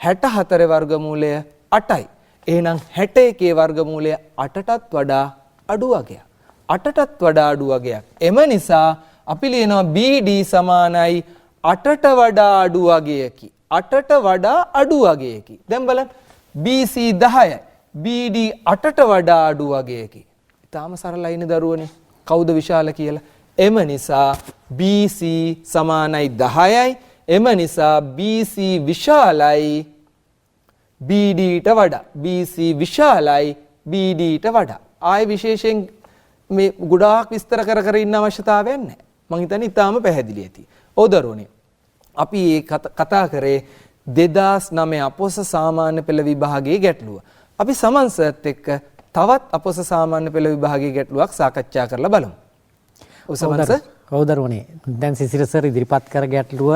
64 වර්ගමූලය 8යි. එහෙනම් 61 වර්ගමූලය 8ටත් වඩා අඩු වගයක්. 8ටත් වඩා අඩු වගයක්. එම නිසා අපි ලියනවා BD සමානයි 8ට වඩා අඩු වගයකි. 8ට වඩා අඩු වගයකි. දැන් බලන්න BC 10යි. BD 8ට වඩා අඩු වගයකි. ඊටාම සරලයිනේ දරුවනේ. කවුද විශාල කියලා? එම නිසා BC සමානයි 10යි. එම නිසා BC විශාලයි BDට වඩා. BC විශාලයි BDට වඩා. ආයේ විශේෂයෙන් මේ ගොඩාක් විස්තර කර ඉන්න අවශ්‍යතාවයක් නැහැ. මම හිතන්නේ ඊටාම පැහැදිලි ඇති. ඔව් දරුවනේ. අපි මේ කතා කරේ 2009 අපොස සාමාන්‍ය පෙළ විභාගයේ ගැටලුව. අපි සමන්සර්ත් එක්ක තවත් අපොස සාමාන්‍ය පෙළ විභාගයේ ගැටලුවක් සාකච්ඡා කරලා බලමු. ඔව් සමන්ස. ඔව් දරුවනේ. දැන් සිසිර සර් ඉදිරිපත් කර ගැටලුව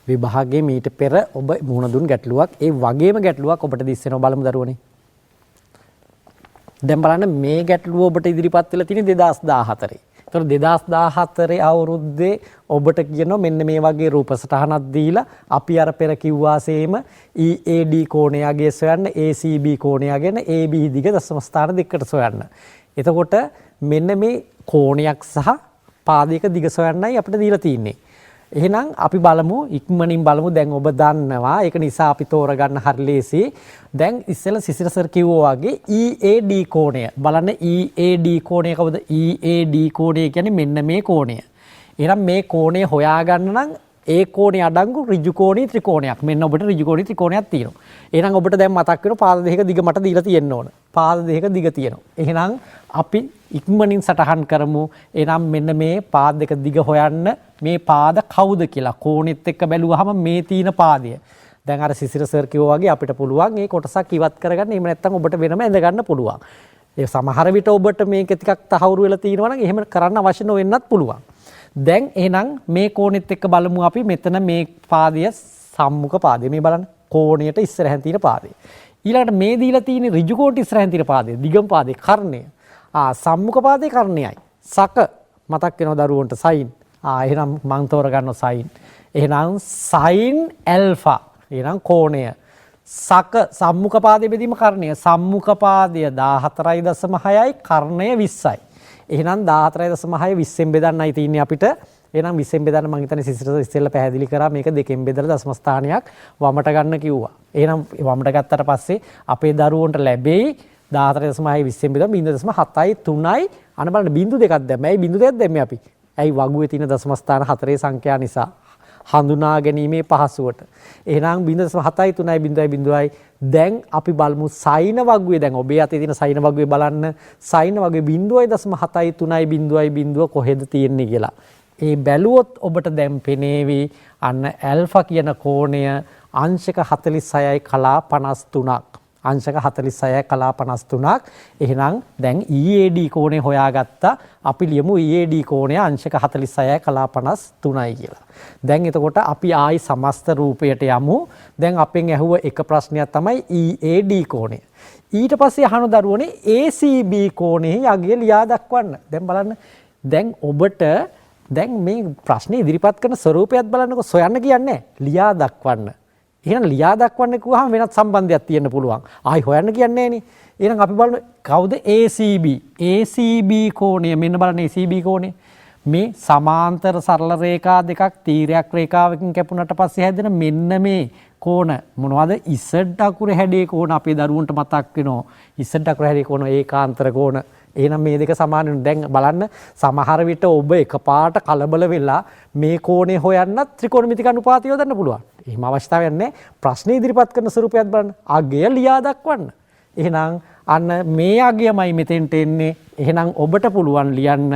විභාගයේ මීට පෙර ඔබ මුහුණ දුන් ගැටලුවක්. ඒ වගේම ගැටලුවක් ඔබට දිස්සෙනවා බලමු දරුවනේ. දැන් බලන්න මේ ගැටලුව ඔබට ඉදිරිපත් වෙලා තියෙන්නේ 2014. ඒතර 2014 අවුරුද්දේ ඔබට කියනවා මෙන්න මේ වගේ රූප සටහනක් දීලා අපි අර පෙර කිව්වාසේම EAD කෝණයගේ සොයන්න ACB කෝණයගෙන AB දිග දශම ස්ථාන දෙකකට සොයන්න. එතකොට මෙන්න මේ කෝණයක් සහ පාදයක දිග සොයන්නයි අපිට දීලා තියෙන්නේ. එහෙනම් අපි බලමු ඉක්මනින් බලමු. දැන් ඔබ දන්නවා. ඒක නිසා අපි තෝරගන්න හරි ලේසි. දැන් ඉස්සෙල්ලා සිසිර සර් කිව්වා වගේ EAD කෝණය. බලන්න EAD කෝණය කවුද? EAD කෝණය කියන්නේ මෙන්න මේ කෝණය. එහෙනම් මේ කෝණය හොයාගන්න නම් ඒ කෝණය අඩංගු ඍජු කෝණී ත්‍රිකෝණයක්. මෙන්න ඔබට ඍජු කෝණී ත්‍රිකෝණයක් තියෙනවා. එහෙනම් ඔබට දැන් මතක් වෙනවා පාද දෙකක දිග මට දීලා තියෙන්න ඕන. පාද දෙකක දිග තියෙනවා. එහෙනම් අපි ඉක්මනින් සටහන් කරමු. එහෙනම් මෙන්න මේ පාද දෙක දිග හොයන්න මේ පාද කවුද කියලා කෝණෙත් එක්ක බැලුවාම මේ තියෙන පාදය. දැන් අර සිසිර සර් කිව්වා වගේ අපිට පුළුවන් මේ කොටසක් ඉවත් කරගන්න. එහෙම නැත්නම් ඔබට වෙනම ඇඳ ගන්න පුළුවන්. ඒ සමහර විට ඔබට මේක ටිකක් තහවුරු වෙලා තියෙනවා නම් එහෙම කරන්න අවශ්‍ය නොවෙන්නත් පුළුවන්. දැන් එහෙනම් මේ කෝණෙත් එක්ක බලමු අපි මෙතන මේ පාදය සම්මුඛ පාදය. මේ බලන්න කෝණයට ඉස්සරහින් තියෙන පාදය. ඊළඟට මේ දීලා තියෙන ඍජු කෝණයට ඉස්සරහින් තියෙන පාදය. දිගම පාදේ කර්ණය. සම්මුඛ පාදේ කර්ණයයි. සක මතක් වෙනවා දරුවන්ට සයින්. එහෙනම් මං තෝර ගන්නවා සයින්. එහෙනම් සයින් ඇල්ෆා. එහෙනම් කෝණය. සක සම්මුඛ පාදයේ බෙදීම කර්ණය. සම්මුඛ පාදය 14.6යි කර්ණය 20යි. එහෙනම් 14.6 20ෙන් බෙදන්නයි තියෙන්නේ අපිට. එහෙනම් 20ෙන් බෙදන්න මම හිතන්නේ සිසිර ඉස්සෙල්ලා පැහැදිලි කරා මේක දෙකෙන් බෙදලා දශම ස්ථානයක් වමට ගන්න කිව්වා. එහෙනම් වමට ගත්තට පස්සේ අපේ දරුවන්ට ලැබෙයි 14.6 20ෙන් බෙදලා 0.7යි 3යි අන්න බලන්න බිංදු දෙකක් දැම්මේ. ඇයි බිංදු දෙකක් දැම්මේ අපි? ඇයි වගුවේ තියෙන දශම ස්ථාන 4 සංඛ්‍යා නිසා. හඳුනා ගැනීමේ පහසුවට. එහෙනම් 0.7යි 3යි 0.0යි දැන් අපි බලමු සයින වගුවේ. දැන් ඔබේ අතේ තියෙන සයින වගුවේ බලන්න. සයින වගුවේ 0.7යි 3යි 0.0 කොහෙද තියෙන්නේ කියලා. ඒ බැලුවොත් ඔබට දැන් පෙනේවි අන්න ඇල්ෆා කියන කෝණය අංශක 46යි කලා 53ක්. අංශක 46යි කලා 53ක්. එහෙනම් දැන් EAD කෝණය හොයාගත්තා. අපි ලියමු EAD කෝණය අංශක 46යි කලා 53යි කියලා. දැන් එතකොට අපි ආයි සමස්ත රූපයට යමු. දැන් අපෙන් ඇහුව එක ප්‍රශ්නයක් තමයි EAD කෝණය. ඊට පස්සේ අහන දරුවනේ ACB කෝණයේ යගය ලියා දක්වන්න. දැන් බලන්න. දැන් ඔබට දැන් මේ ප්‍රශ්නේ ඉදිරිපත් කරන ස්වරූපයත් බලන්නකො සොයන්න කියන්නේ ලියා දක්වන්න. එහෙනම් ලියා දක්වන්න කිව්වහම වෙනත් සම්බන්ධයක් තියෙන්න පුළුවන්. ආයි හොයන්න කියන්නේ නෑනේ. එහෙනම් අපි බලමු කවුද ACB? ACB කෝණය මෙන්න බලන්න ACB කෝණය. මේ සමාන්තර සරල රේඛා දෙකක් තීරයක් රේඛාවකින් කැපුණට පස්සේ හැදෙන මෙන්න මේ කෝණ මොනවද? Z අකුරේ හැඩේ කෝණ අපේ දරුවන්ට මතක් වෙනවා. Z අකුරේ හැඩේ කෝණ ඒකාන්තර කෝණ. එහෙනම් මේ දෙක සමාන වෙනවා. දැන් බලන්න සමහර විට ඔබ එකපාරට කලබල වෙලා මේ කෝණය හොයන්නත් ත්‍රිකෝණමිතික අනුපාතය යොදන්න පුළුවන්. එහෙම අවස්ථාවක් නැහැ. ප්‍රශ්නේ ඉදිරිපත් කරන ස්වරූපයත් බලන්න. අගය ලියා දක්වන්න. එහෙනම් අන්න මේ අගයමයි මෙතෙන්ට එන්නේ. එහෙනම් ඔබට පුළුවන් ලියන්න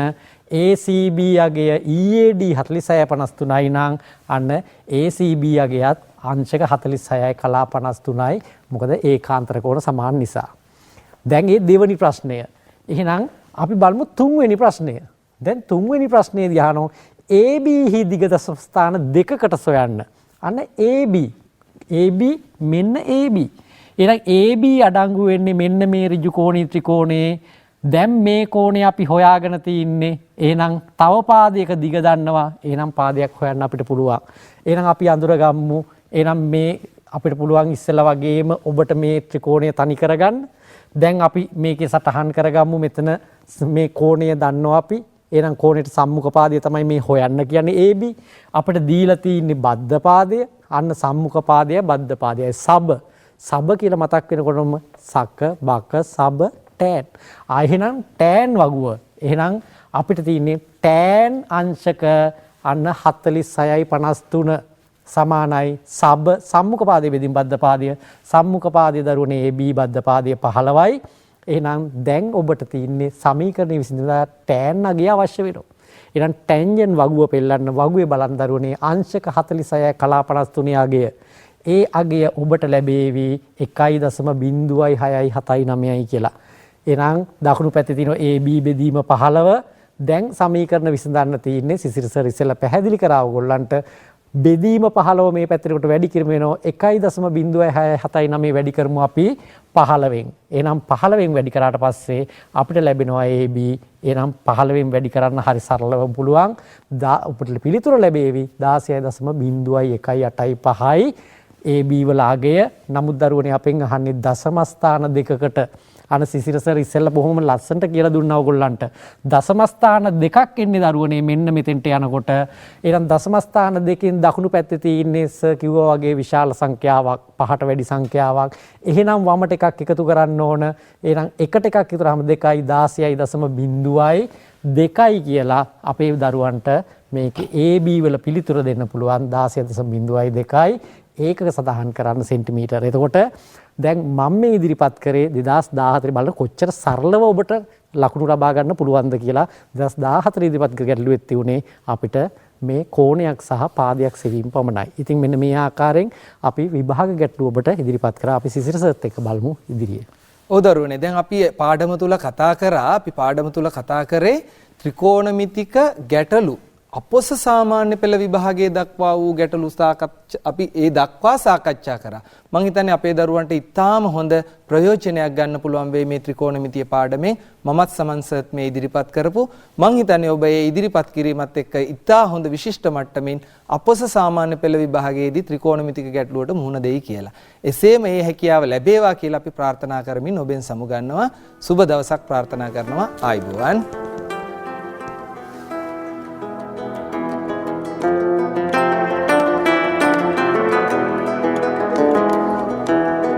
ACB අගය EAD 4653යි නම් අන්න ACB අගයත් අංශක 46යි කලා 53යි. මොකද ඒකාන්තර කෝණ සමාන නිසා. දැන් මේ දෙවෙනි ප්‍රශ්නය. එහෙනම් අපි බලමු තුන්වෙනි ප්‍රශ්නය. දැන් තුන්වෙනි ප්‍රශ්නේදී අහනවා AB හි දිග ස්ථාන දෙකකට සොයන්න. අන්න AB. AB මෙන්න AB. එහෙනම් AB අඩංගු වෙන්නේ මෙන්න මේ ඍජු කෝණී ත්‍රිකෝණේ. දැන් මේ කෝණය අපි හොයාගෙන තින්නේ. එහෙනම් තව පාදයක දිග දන්නවා. එහෙනම් පාදයක් හොයන්න අපිට පුළුවන්. එහෙනම් අපි අඳුරගමු. එහෙනම් මේ අපිට පුළුවන් ඉස්සෙල්ලා වගේම ඔබට මේ ත්‍රිකෝණය තනි කරගන්න. දැන් අපි මේකේ සටහන් කරගමු මෙතන මේ කෝණය දන්නවා අපි. එහෙනම් කෝණයට සම්මුඛ පාදය තමයි මේ හොයන්න කියන්නේ AB. අපිට දීලා තියෙන්නේ බද්ධ පාදය. අන්න සම්මුඛ පාදය බද්ධ පාදයයි සබ කියලා මතක් වෙනකොටම සක බක සබ tan. එහෙනම් tan වගුව. එහෙනම් අපිට තියෙන්නේ tan අංශක අන්න 46යි 53 සමානයි සබ සම්මුඛ පාදයේ බෙදින් බද්ධ පාදය සම්මුඛ පාදයේ දරුවනේ AB බද්ධ පාදය 15යි. එහෙනම් දැන් ඔබට තියෙන්නේ සමීකරණය විසඳලා tan අගය අවශ්‍ය වෙනවා. එහෙනම් ටැන්ජන් වගුව පෙන්නන්න වගුවේ බලන් දරුවනේ අංශක 46යි කලා 53 අගය. ඒ අගය ඔබට ලැබේවි 1.0679යි කියලා. එහෙනම් දකුණු පැත්තේ තියෙන AB බෙදීම 15. දැන් සමීකරණ විසඳන්න තියෙන්නේ සිසිරස ඉස්සෙල්ලා පැහැදිලි කරා ඔයගොල්ලන්ට බෙදීම 15 මේ පැත්තට වැඩි කිරීම වෙනවා 1.0679 වැඩි කරමු අපි 15න්. එහෙනම් 15න් වැඩි කරාට පස්සේ අපිට ලැබෙනවා AB. එහෙනම් 15න් වැඩි කරන්න හරි සරලව පුළුවන්. අපිට පිළිතුර ලැබේවි 16.0185යි AB වල අගය. නමුත් දරුවනේ අපෙන් අහන්නේ දශම ස්ථාන දෙකකට. අන සිසිර සර් ඉස්සෙල්ලා බොහොම ලස්සනට කියලා දුන්නා ඔයගොල්ලන්ට. දශම ස්ථාන දෙකක් එන්නේ දරුවනේ මෙන්න මෙතෙන්ට යනකොට. එහෙනම් දශම ස්ථාන දෙකෙන් දකුණු පැත්තේ තියෙන්නේ සර් කිව්වා වගේ විශාල සංඛ්‍යාවක්, පහට වැඩි සංඛ්‍යාවක්. එහෙනම් වමට එකක් එකතු කරන්න ඕන. එහෙනම් එකට එකක් ඉතුරුම 2යි 16.02යි 2යි කියලා අපේ දරුවන්ට මේකේ AB වල පිළිතුර දෙන්න පුළුවන් 16.02යි 2යි. ඒකක සඳහන් කරන්න සෙන්ටිමීටර. එතකොට දැන් මම මේ ඉදිරිපත් කරේ 2014 බලන්න කොච්චර සරලව ඔබට ලකුණු ලබා ගන්න පුළුවන්ද කියලා. 2014 ඉදිරිපත් කර ගැටලුවෙත් තියුනේ අපිට මේ කෝණයක් සහ පාදයක් සෙවීම පමණයි. ඉතින් මෙන්න මේ ආකාරයෙන් අපි විභාග ගැටලුව ඔබට ඉදිරිපත් කරා. අපි සිසිරසත් එක්ක බලමු ඉදිරියේ. ඔව් දරුවනේ දැන් අපි පාඩම තුල කතා කරා. අපි පාඩම තුල කතා කරේ ත්‍රිකෝණමිතික ගැටලු. අපොස සාමාන්‍ය පෙළ විභාගයේ දක්වා වූ ගැටලු අපි ඒ දක්වා සාකච්ඡා කරා. මම හිතන්නේ අපේ දරුවන්ට ඉතාම හොඳ ප්‍රයෝජනයක් ගන්න පුළුවන් වෙයි මේ ත්‍රිකෝණමිතිය පාඩමෙන්. මමත් සමන්සර්ත් මේ ඉදිරිපත් කරපු මම හිතන්නේ ඔබ ඒ ඉදිරිපත් කිරීමත් එක්ක ඉතා හොඳ විශිෂ්ට මට්ටමින් අපොස සාමාන්‍ය පෙළ විභාගයේදී ත්‍රිකෝණමිතික ගැටලුවට මුහුණ දෙයි කියලා. එසේම මේ හැකියාව ලැබේවා කියලා අපි ප්‍රාර්ථනා කරමින් ඔබෙන් සමුගන්නවා. සුබ දවසක් ප්‍රාර්ථනා කරනවා. ආයුබෝවන්.